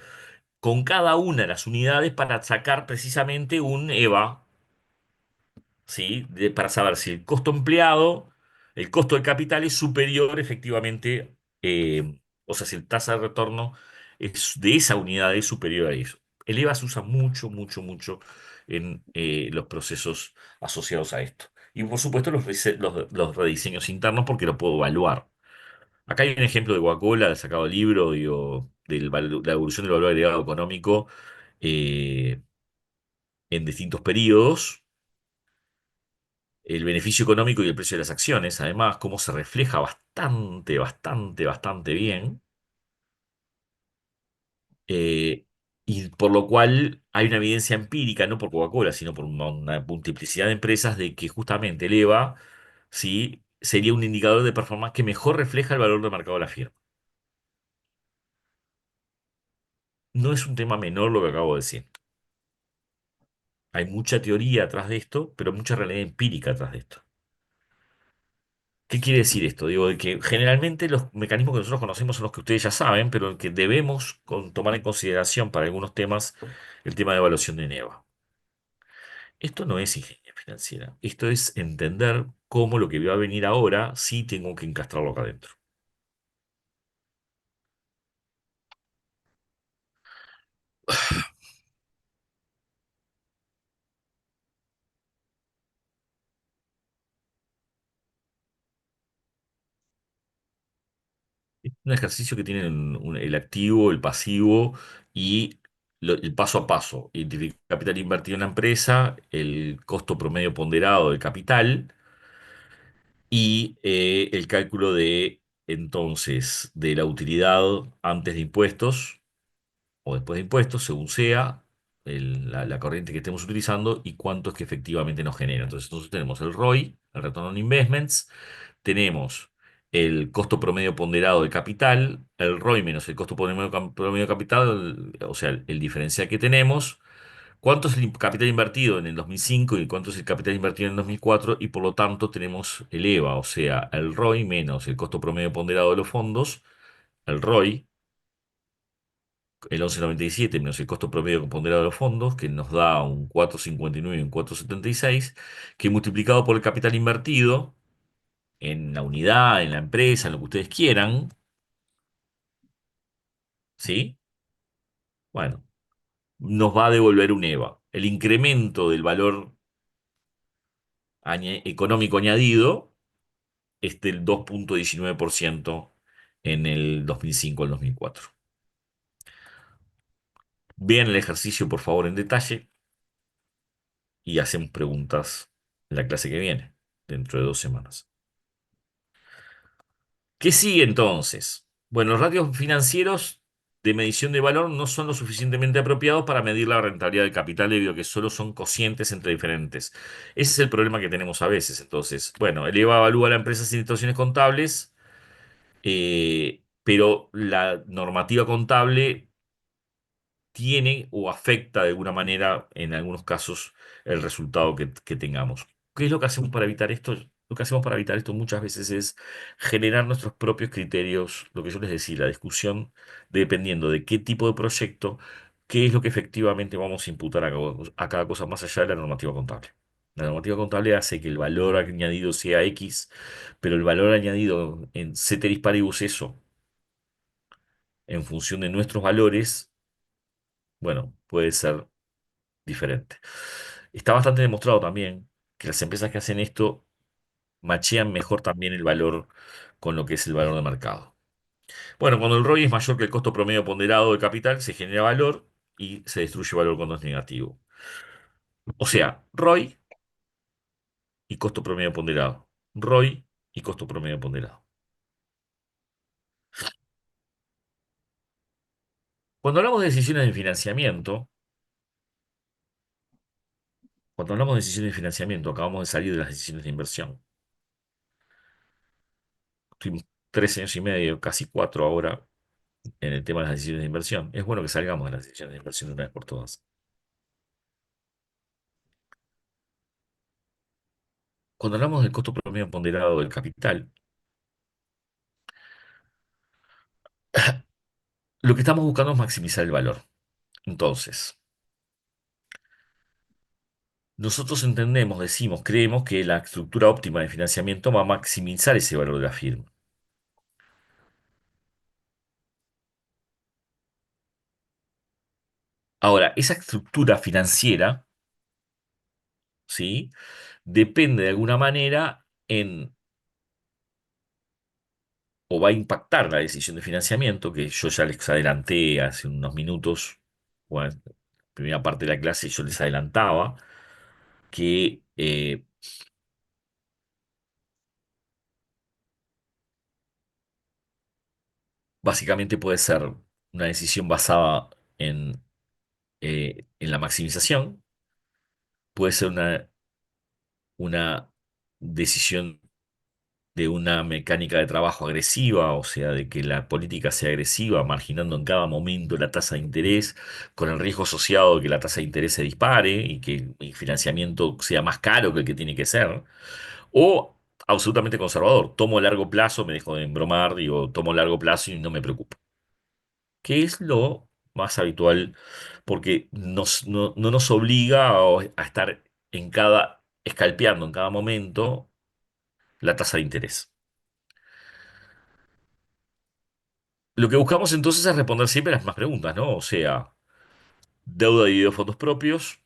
con cada una de las unidades para sacar precisamente un EVA, ¿sí? Para saber si el costo empleado, el costo del capital es superior efectivamente, o sea, si el tasa de retorno de esa unidad es superior a eso. El EVA se usa mucho, mucho, mucho en los procesos asociados a esto. Y por supuesto los rediseños internos porque lo puedo evaluar. Acá hay un ejemplo de Coca-Cola, sacado el libro, digo, la evolución del valor agregado económico eh, en distintos periodos, el beneficio económico y el precio de las acciones, además, cómo se refleja bastante bien. eh, y por lo cual hay una evidencia empírica, no por Coca-Cola, sino por una multiplicidad de empresas, de que justamente el EVA, sí, sería un indicador de performance que mejor refleja el valor de mercado de la firma. No es un tema menor lo que acabo de decir. Hay mucha teoría atrás de esto, pero mucha realidad empírica atrás de esto. ¿Qué quiere decir esto? Digo, de que generalmente los mecanismos que nosotros conocemos son los que ustedes ya saben, pero que debemos tomar en consideración para algunos temas el tema de evaluación de NEVA. Esto no es ingeniería financiera. Esto es entender cómo lo que va a venir ahora sí tengo que encastrarlo acá adentro. Es un ejercicio que tiene el activo, el pasivo y el paso a paso. Identificar capital invertido en la empresa, el costo promedio ponderado del capital y el cálculo de entonces de la utilidad antes de impuestos o después de impuestos, según sea la corriente que estemos utilizando y cuánto es que efectivamente nos genera. Entonces, nosotros tenemos el ROI, el Return on Investments, tenemos el costo promedio ponderado de capital, el ROI menos el costo promedio de capital, o sea, el diferencial que tenemos. ¿Cuánto es el capital invertido en el 2005 y cuánto es el capital invertido en el 2004? Y por lo tanto tenemos el EVA, o sea, el ROI menos el costo promedio ponderado de los fondos, el ROI, el 11,97 menos el costo promedio ponderado de los fondos, que nos da un 4,59 y un 4,76, que multiplicado por el capital invertido en la unidad, en la empresa, en lo que ustedes quieran, ¿sí? Bueno, nos va a devolver un EVA. El incremento del valor económico añadido es del 2,19% en el 2005 al 2004. Vean el ejercicio, por favor, en detalle y hacemos preguntas en la clase que viene, dentro de 2 semanas. ¿Qué sigue entonces? Bueno, los ratios financieros de medición de valor no son lo suficientemente apropiados para medir la rentabilidad del capital debido a que solo son cocientes entre diferentes. Ese es el problema que tenemos a veces. Entonces, bueno, el EVA evalúa la empresa sin situaciones contables, pero la normativa contable tiene o afecta de alguna manera, en algunos casos, el resultado que tengamos. ¿Qué es lo que hacemos para evitar esto? Lo que hacemos para evitar esto muchas veces es generar nuestros propios criterios, lo que yo les decía, la discusión, dependiendo de qué tipo de proyecto, qué es lo que efectivamente vamos a imputar a cada cosa más allá de la normativa contable. La normativa contable hace que el valor añadido sea X, pero el valor añadido en ceteris paribus eso, en función de nuestros valores, bueno, puede ser diferente. Está bastante demostrado también que las empresas que hacen esto machean mejor también el valor con lo que es el valor de mercado. Bueno, cuando el ROI es mayor que el costo promedio ponderado de capital, se genera valor y se destruye valor cuando es negativo. O sea, ROI y costo promedio ponderado. ROI y costo promedio ponderado. Cuando hablamos de decisiones de financiamiento, cuando hablamos de decisiones de financiamiento, acabamos de salir de las decisiones de inversión. Tuvimos 3 años y medio, casi 4 ahora, en el tema de las decisiones de inversión. Es bueno que salgamos de las decisiones de inversión de una vez por todas. Cuando hablamos del costo promedio ponderado del capital, lo que estamos buscando es maximizar el valor. Entonces, nosotros entendemos, decimos, creemos que la estructura óptima de financiamiento va a maximizar ese valor de la firma. Ahora, esa estructura financiera ¿sí? Depende de alguna manera o va a impactar la decisión de financiamiento, que yo ya les adelanté hace unos minutos, bueno, en la primera parte de la clase yo les adelantaba que básicamente puede ser una decisión basada en la maximización, puede ser una decisión de una mecánica de trabajo agresiva, o sea, de que la política sea agresiva, marginando en cada momento la tasa de interés, con el riesgo asociado de que la tasa de interés se dispare y que el financiamiento sea más caro que el que tiene que ser, o absolutamente conservador, tomo a largo plazo, me dejo de embromar, digo, tomo a largo plazo y no me preocupo, que es lo más habitual, porque no nos obliga a estar escalpeando en cada momento la tasa de interés. Lo que buscamos entonces es responder siempre las mismas preguntas, ¿no? O sea, deuda dividido fondos propios,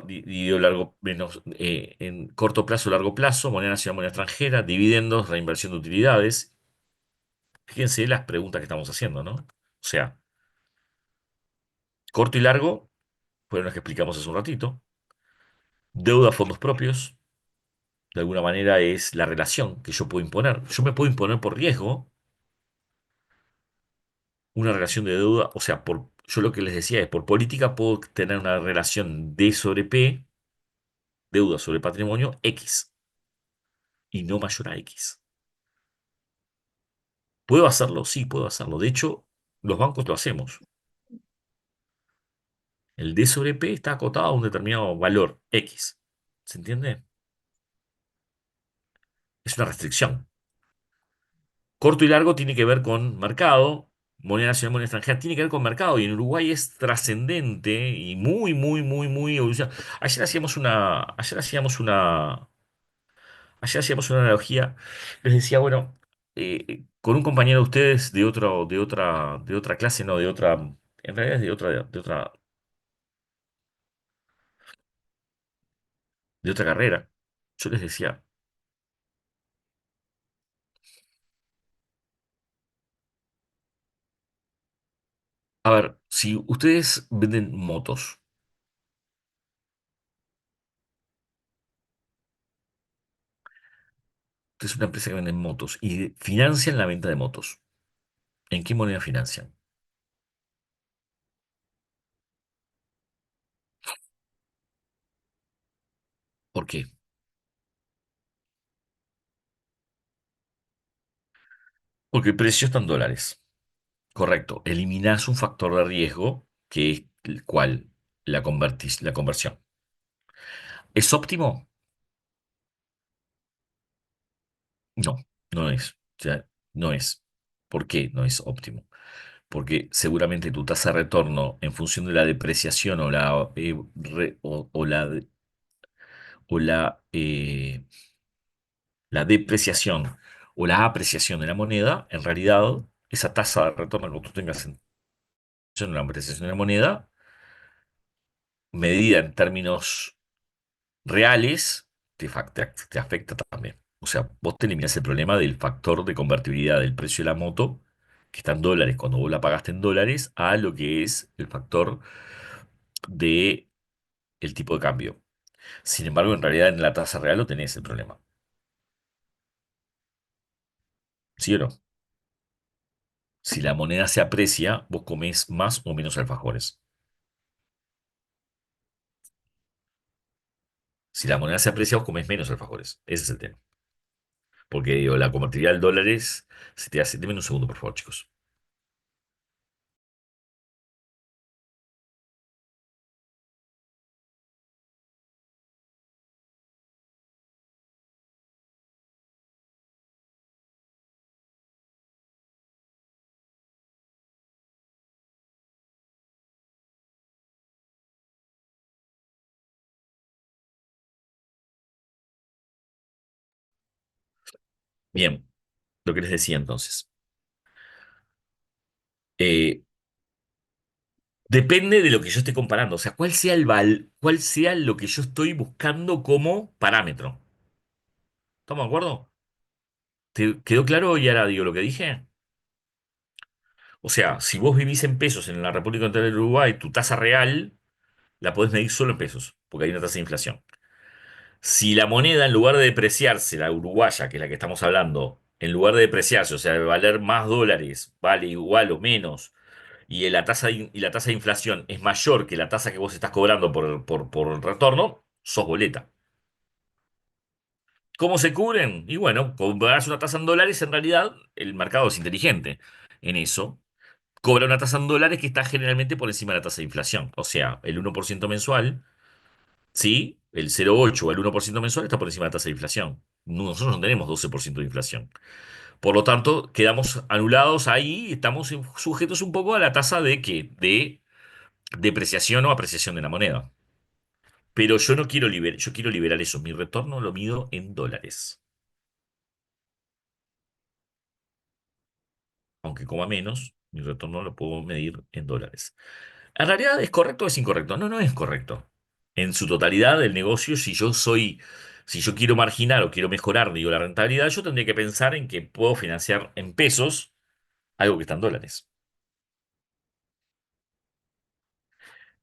dividido largo, menos, en corto plazo, largo plazo, moneda nacional, moneda extranjera, dividendos, reinversión de utilidades. Fíjense las preguntas que estamos haciendo, ¿no? O sea, corto y largo, fueron las que explicamos hace un ratito. Deuda, fondos propios, de alguna manera es la relación que yo puedo imponer. Yo me puedo imponer por riesgo una relación de deuda, o sea, yo lo que les decía es, por política puedo tener una relación D sobre P, deuda sobre patrimonio, X, y no mayor a X. ¿Puedo hacerlo? Sí, puedo hacerlo. De hecho, los bancos lo hacemos. El D sobre P está acotado a un determinado valor, X. ¿Se entiende? Es una restricción. Corto y largo tiene que ver con mercado, moneda nacional, moneda extranjera, tiene que ver con mercado, y en Uruguay es trascendente y muy, muy, muy, muy evolucionado. Ayer hacíamos una analogía, les decía, bueno, con un compañero de ustedes de otra clase, no, en realidad es de otra carrera. Yo les decía, a ver, si ustedes venden motos, ustedes es una empresa que vende motos y financian la venta de motos, ¿en qué moneda financian? ¿Por qué? Porque el precio está en dólares. Correcto. Eliminás un factor de riesgo que es el cual la conversión. ¿Es óptimo? No, no es. O sea, no es. ¿Por qué no es óptimo? Porque seguramente tu tasa de retorno en función de la depreciación o la depreciación o la apreciación de la moneda, en realidad, esa tasa de retorno que tú tengas en la apreciación de la moneda, medida en términos reales, te afecta también. O sea, vos te eliminas el problema del factor de convertibilidad del precio de la moto, que está en dólares cuando vos la pagaste en dólares, a lo que es el factor de el tipo de cambio. Sin embargo, en realidad en la tasa real no tenés el problema. ¿Sí o no? Si la moneda se aprecia, vos comés más o menos alfajores. Si la moneda se aprecia, vos comés menos alfajores. Ese es el tema. Porque digo, la convertibilidad del dólares se te hace. Deme un segundo, por favor, chicos. Bien, lo que les decía entonces. Eh, Depende de lo que yo esté comparando. O sea, cuál sea lo que yo estoy buscando como parámetro. ¿Estamos de acuerdo? ¿Te quedó claro y ahora digo lo que dije? O sea, si vos vivís en pesos en la República Oriental del Uruguay, tu tasa real la podés medir solo en pesos, porque hay una tasa de inflación. Si la moneda, en lugar de depreciarse, la uruguaya, que es la que estamos hablando, en lugar de depreciarse, o sea, de valer más dólares, vale igual o menos, y la tasa de inflación es mayor que la tasa que vos estás cobrando por el retorno, sos boleta. ¿Cómo se cubren? Y bueno, como pagas una tasa en dólares, en realidad el mercado es inteligente en eso. Cobra una tasa en dólares que está generalmente por encima de la tasa de inflación. O sea, el 1% mensual, ¿sí? El 0,8 o el 1% mensual está por encima de la tasa de inflación. Nosotros no tenemos 12% de inflación. Por lo tanto, quedamos anulados ahí y estamos sujetos un poco a la tasa de ¿qué? De depreciación o apreciación de la moneda. Pero yo no quiero yo quiero liberar eso. Mi retorno lo mido en dólares. Aunque coma menos, mi retorno lo puedo medir en dólares. ¿En realidad es correcto o es incorrecto? No, no es correcto. En su totalidad del negocio, si yo quiero marginar o quiero mejorar, digo, la rentabilidad, yo tendría que pensar en que puedo financiar en pesos algo que está en dólares.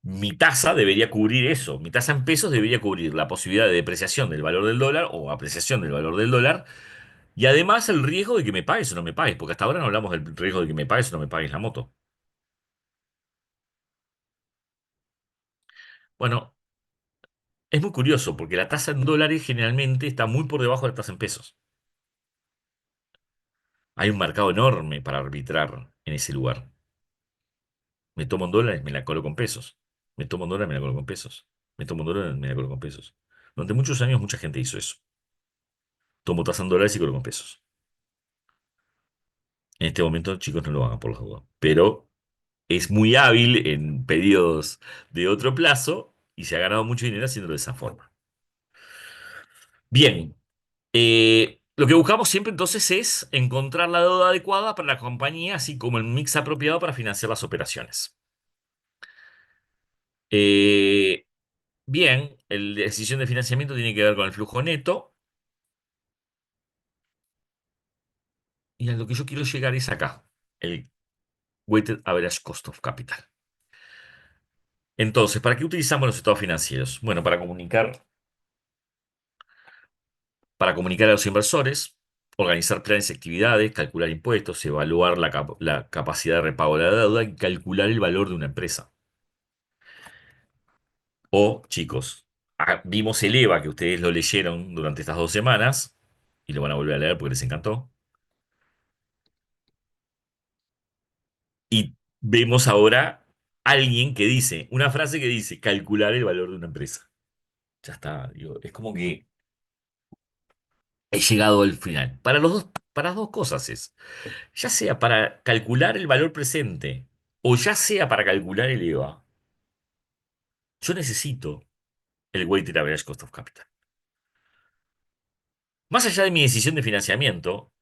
Mi tasa debería cubrir eso. Mi tasa en pesos debería cubrir la posibilidad de depreciación del valor del dólar o apreciación del valor del dólar y además el riesgo de que me pagues o no me pagues, porque hasta ahora no hablamos del riesgo de que me pagues o no me pagues la moto. Bueno, es muy curioso porque la tasa en dólares generalmente está muy por debajo de la tasa en pesos. Hay un mercado enorme para arbitrar en ese lugar. Me tomo en dólares, me la coloco en pesos. Me tomo en dólares, me la coloco en pesos. Me tomo en dólares, me la coloco en pesos. Durante muchos años mucha gente hizo eso. Tomo tasa en dólares y coloco en pesos. En este momento, chicos, no lo hagan por las dudas. Pero es muy hábil en periodos de otro plazo y se ha ganado mucho dinero haciéndolo de esa forma. Bien, lo que buscamos siempre entonces es encontrar la deuda adecuada para la compañía, así como el mix apropiado para financiar las operaciones. Eh, Bien, la decisión de financiamiento tiene que ver con el flujo neto y a lo que yo quiero llegar es acá, el weighted average cost of capital. Entonces, ¿para qué utilizamos los estados financieros? Bueno, para comunicar a los inversores, organizar planes y actividades, calcular impuestos, evaluar la capacidad de repago de la deuda y calcular el valor de una empresa. O, chicos, vimos el EVA que ustedes lo leyeron durante estas 2 semanas y lo van a volver a leer porque les encantó. Y vemos ahora alguien que dice, una frase que dice, calcular el valor de una empresa. Ya está, digo, es como que he llegado al final. Para las dos cosas es, ya sea para calcular el valor presente o ya sea para calcular el EVA, yo necesito el weighted average cost of capital. Más allá de mi decisión de financiamiento,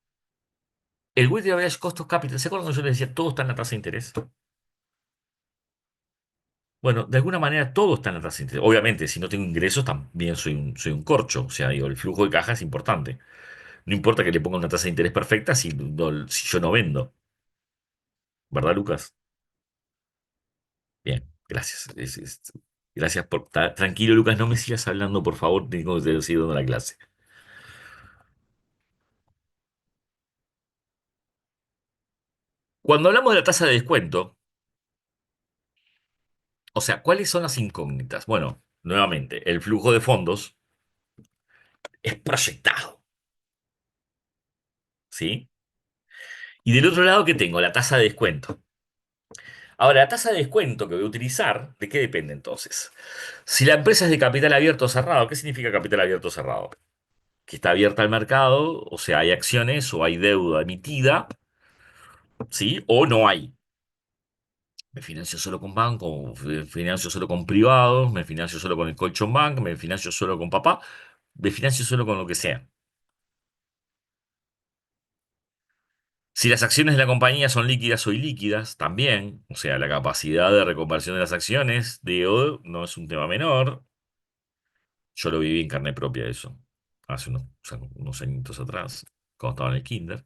el weighted average cost of capital, ¿se acuerdan cuando yo les decía todo está en la tasa de interés? Bueno, de alguna manera todo está en la tasa de interés. Obviamente, si no tengo ingresos, también soy un corcho. O sea, digo, el flujo de caja es importante. No importa que le ponga una tasa de interés perfecta si yo no vendo. ¿Verdad, Lucas? Bien, gracias. Gracias por... Tranquilo, Lucas, no me sigas hablando, por favor. Tengo que seguir dando la clase. Cuando hablamos de la tasa de descuento, o sea, ¿cuáles son las incógnitas? Bueno, nuevamente, el flujo de fondos es proyectado, ¿sí? Y del otro lado, ¿qué tengo? La tasa de descuento. Ahora, la tasa de descuento que voy a utilizar, ¿de qué depende entonces? Si la empresa es de capital abierto o cerrado, ¿qué significa capital abierto o cerrado? Que está abierta al mercado, o sea, hay acciones o hay deuda emitida, ¿sí? O no hay. Me financio solo con banco, me financio solo con privados, me financio solo con el Colchón Bank, me financio solo con papá, me financio solo con lo que sea. Si las acciones de la compañía son líquidas o ilíquidas, también, o sea, la capacidad de reconversión de las acciones, digo, no es un tema menor. Yo lo viví en carne propia eso, hace unos, o sea, unos añitos atrás, cuando estaba en el kinder.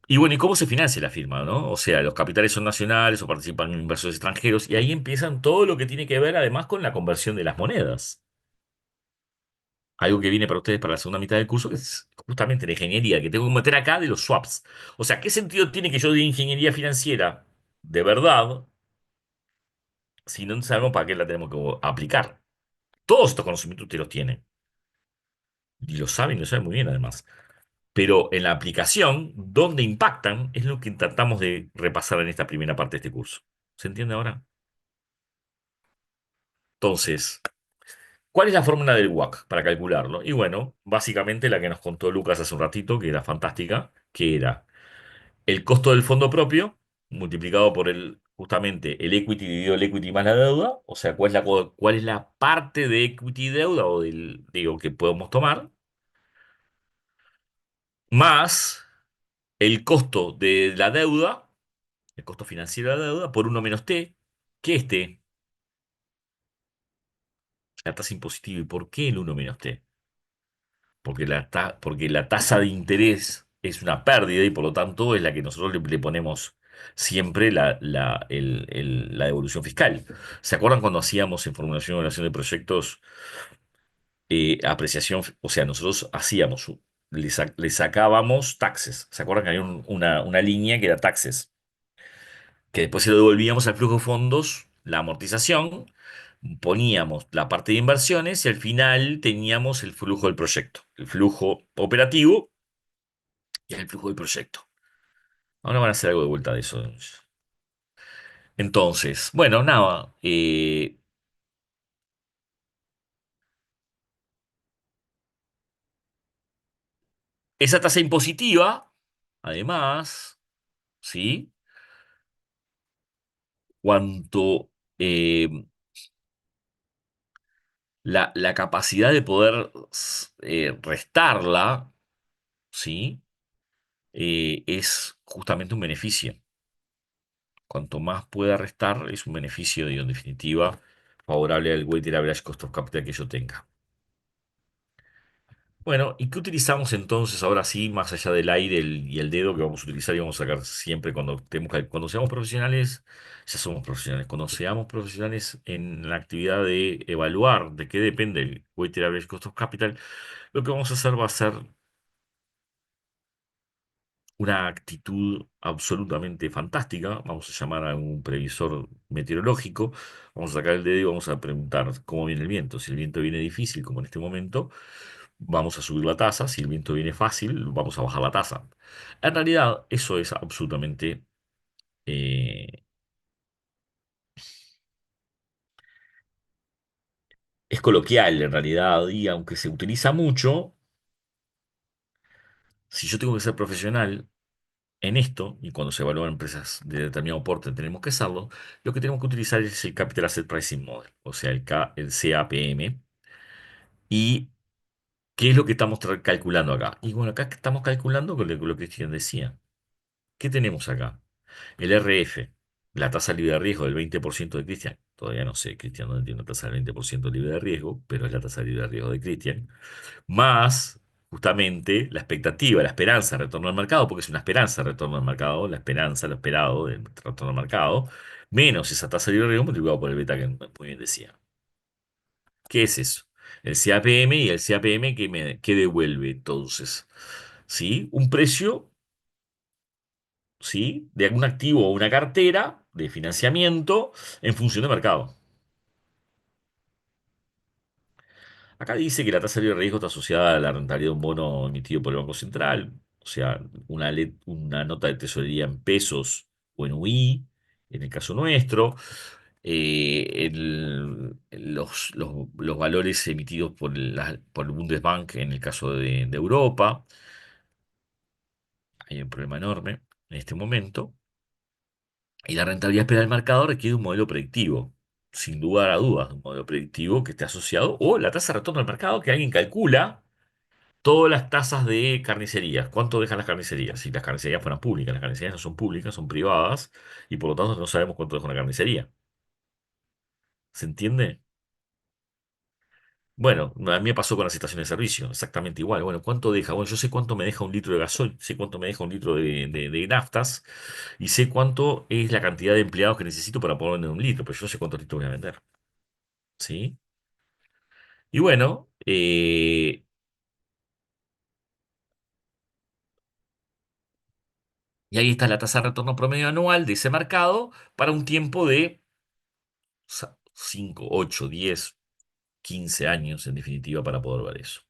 Y bueno, ¿y cómo se financia la firma, no? O sea, los capitales son nacionales o participan en inversores extranjeros, y ahí empiezan todo lo que tiene que ver además con la conversión de las monedas. Algo que viene para ustedes para la segunda mitad del curso, que es justamente la ingeniería, que tengo que meter acá de los swaps. O sea, ¿qué sentido tiene que yo diga ingeniería financiera de verdad si no sabemos para qué la tenemos que aplicar? Todos estos conocimientos ustedes los tienen. Y lo saben muy bien además. Pero en la aplicación, ¿dónde impactan? Es lo que tratamos de repasar en esta primera parte de este curso. ¿Se entiende ahora? Entonces, ¿cuál es la fórmula del WACC para calcularlo? Y bueno, básicamente la que nos contó Lucas hace un ratito, que era fantástica, que era el costo del fondo propio multiplicado por justamente el equity dividido el equity más la deuda, o sea, cuál es la parte de equity y deuda o digo, que podemos tomar, más el costo de la deuda, el costo financiero de la deuda, por uno menos t, que es t, la tasa impositiva. ¿Y por qué el uno menos t? Porque la tasa de interés es una pérdida y por lo tanto es la que nosotros le ponemos siempre la devolución fiscal. ¿Se acuerdan cuando hacíamos en formulación y evaluación de proyectos apreciación? O sea, nosotros le sacábamos taxes. ¿Se acuerdan que había una línea que era taxes? Que después se lo devolvíamos al flujo de fondos, la amortización, poníamos la parte de inversiones y al final teníamos el flujo del proyecto, el flujo operativo y el flujo del proyecto. Ahora van a hacer algo de vuelta de eso. Entonces, bueno, nada, esa tasa impositiva, además, ¿sí? Cuanto eh, la capacidad de poder restarla, ¿sí? Es justamente un beneficio. Cuanto más pueda restar, es un beneficio, en definitiva, favorable al weighted average cost of capital que yo tenga. Bueno, ¿y qué utilizamos entonces ahora sí, más allá del aire y el dedo que vamos a utilizar y vamos a sacar siempre cuando seamos profesionales? Ya somos profesionales. Cuando seamos profesionales en la actividad de evaluar de qué depende el weighted average cost of capital, lo que vamos a hacer va a ser una actitud absolutamente fantástica. Vamos a llamar a un previsor meteorológico, vamos a sacar el dedo y vamos a preguntar cómo viene el viento. Si el viento viene difícil, como en este momento, vamos a subir la tasa. Si el viento viene fácil, vamos a bajar la tasa. En realidad, eso es absolutamente, eh, es coloquial en realidad, y aunque se utiliza mucho, si yo tengo que ser profesional en esto, y cuando se evalúan empresas de determinado porte tenemos que hacerlo, lo que tenemos que utilizar es el Capital Asset Pricing Model, o sea, el CAPM. ¿Y qué es lo que estamos calculando acá? Y bueno, acá estamos calculando con lo que Cristian decía. ¿Qué tenemos acá? El RF, la tasa libre de riesgo del 20% de Cristian. Todavía no sé, Cristian, no entiendo tasa del 20% libre de riesgo, pero es la tasa libre de riesgo de Cristian. Más justamente la expectativa, la esperanza de retorno al mercado, porque es una esperanza de retorno al mercado, la esperanza, lo esperado de retorno al mercado, menos esa tasa de libre de riesgo multiplicado por el beta que muy bien decía. ¿Qué es eso? El CAPM, y el CAPM ¿qué devuelve entonces? ¿Sí? Un precio, ¿sí? De algún activo o una cartera de financiamiento en función de mercado. Acá dice que la tasa de riesgo está asociada a la rentabilidad de un bono emitido por el Banco Central, o sea, una nota de tesorería en pesos o en UI, en el caso nuestro, los valores emitidos por el Bundesbank en el caso de Europa. Hay un problema enorme en este momento. Y la rentabilidad esperada del mercado requiere un modelo predictivo, sin lugar a dudas, un modelo predictivo que esté asociado, o la tasa de retorno del mercado que alguien calcula todas las tasas de carnicerías. ¿Cuánto dejan las carnicerías? Si las carnicerías fueran públicas, las carnicerías no son públicas, son privadas, y por lo tanto no sabemos cuánto deja una carnicería. ¿Se entiende? Bueno, a mí me pasó con las estaciones de servicio, exactamente igual. Bueno, ¿cuánto deja? Bueno, yo sé cuánto me deja un litro de gasoil, sé cuánto me deja un litro de naftas y sé cuánto es la cantidad de empleados que necesito para poder vender un litro, pero yo no sé cuántos litros voy a vender. ¿Sí? Y bueno, y ahí está la tasa de retorno promedio anual de ese mercado para un tiempo de 5, 8, 10, 15 años en definitiva para poder ver eso.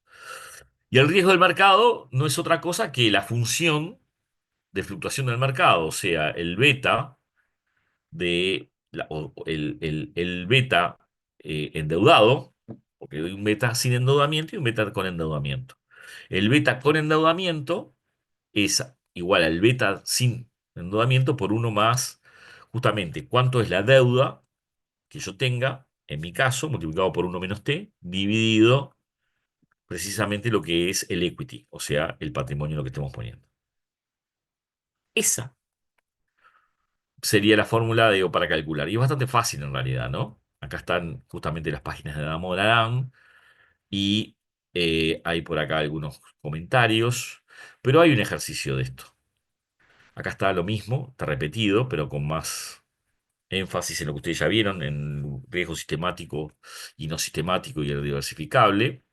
Y el riesgo del mercado no es otra cosa que la función de fluctuación del mercado, o sea, el beta o el beta endeudado, porque hay un beta sin endeudamiento y un beta con endeudamiento. El beta con endeudamiento es igual al beta sin endeudamiento por uno más, justamente, cuánto es la deuda que yo tenga, en mi caso, multiplicado por uno menos t, dividido precisamente lo que es el equity, o sea, el patrimonio en lo que estemos poniendo. Esa sería la fórmula, digo, para calcular. Y es bastante fácil en realidad, ¿no? Acá están justamente las páginas de Adamo Larán y hay por acá algunos comentarios, pero hay un ejercicio de esto. Acá está lo mismo, está repetido, pero con más énfasis en lo que ustedes ya vieron, en riesgo sistemático y no sistemático y el diversificable.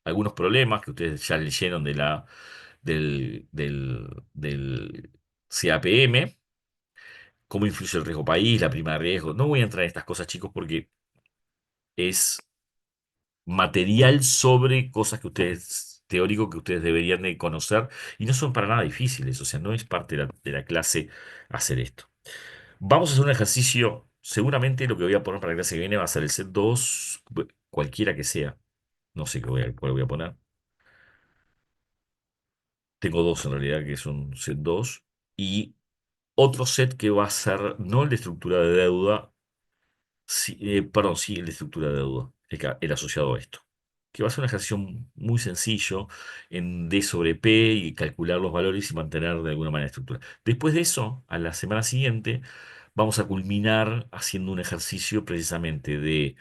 Algunos problemas que ustedes ya leyeron del CAPM, cómo influye el riesgo país, la prima de riesgo. No voy a entrar en estas cosas, chicos, porque es material sobre cosas que ustedes, teórico que ustedes deberían de conocer y no son para nada difíciles, o sea, no es parte de la clase hacer esto. Vamos a hacer un ejercicio, seguramente lo que voy a poner para la clase que viene va a ser el set 2 cualquiera que sea, no sé cuál voy a poner. Tengo dos en realidad que son set 2 y otro set que va a ser no el de estructura de deuda, sí, perdón, sí, el de estructura de deuda, el asociado a esto. Que va a ser un ejercicio muy sencillo en D sobre P y calcular los valores y mantener de alguna manera la estructura. Después de eso, a la semana siguiente, vamos a culminar haciendo un ejercicio precisamente de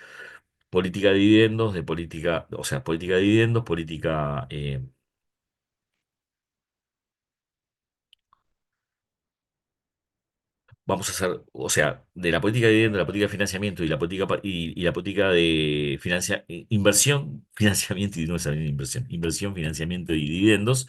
política de dividendos, de política, o sea, política de dividendos, política vamos a hacer, o sea, de la política de vivienda, la política de financiamiento y la política, y la política de inversión, financiamiento y no es inversión, inversión, financiamiento y dividendos,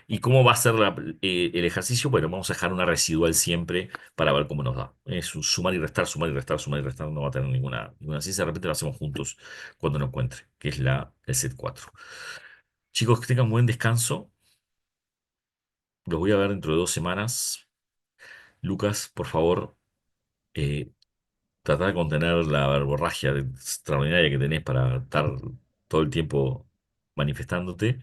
y cómo va a ser el ejercicio, bueno, vamos a dejar una residual siempre para ver cómo nos da. Es un sumar y restar, sumar y restar, sumar y restar, no va a tener ninguna ciencia, de repente lo hacemos juntos cuando nos encuentre, que es el set 4. Chicos, que tengan buen descanso, los voy a ver dentro de 2 semanas. Lucas, por favor. eh, Tratar de contener la verborragia extraordinaria que tenés para estar todo el tiempo manifestándote,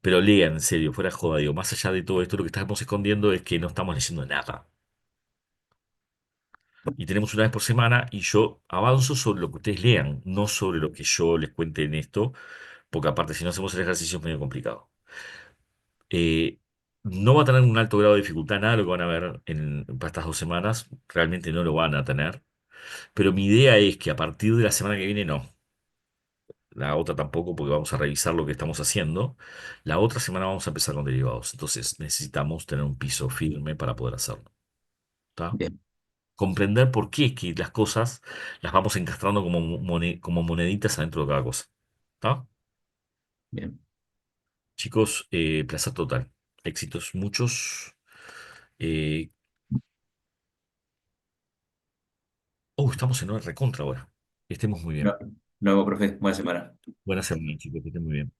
pero lean, en serio, fuera de joda, digo, más allá de todo esto, lo que estamos escondiendo es que no estamos leyendo nada. Y tenemos una vez por semana y yo avanzo sobre lo que ustedes lean, no sobre lo que yo les cuente en esto, porque aparte si no hacemos el ejercicio es medio complicado. Eh, no va a tener un alto grado de dificultad nada lo que van a ver para estas 2 semanas, realmente no lo van a tener, pero mi idea es que a partir de la semana que viene no. La otra tampoco, porque vamos a revisar lo que estamos haciendo. La otra semana vamos a empezar con derivados. Entonces necesitamos tener un piso firme para poder hacerlo. ¿Está? Bien, Comprender por qué es que las cosas las vamos encastrando como moneditas adentro de cada cosa. ¿Está? bien. Chicos, placer total. Éxitos muchos. Eh, estamos en una recontra ahora. Que estemos muy bien. No, luego, profe, buena semana. Buenas semana, chicos, que estén muy bien.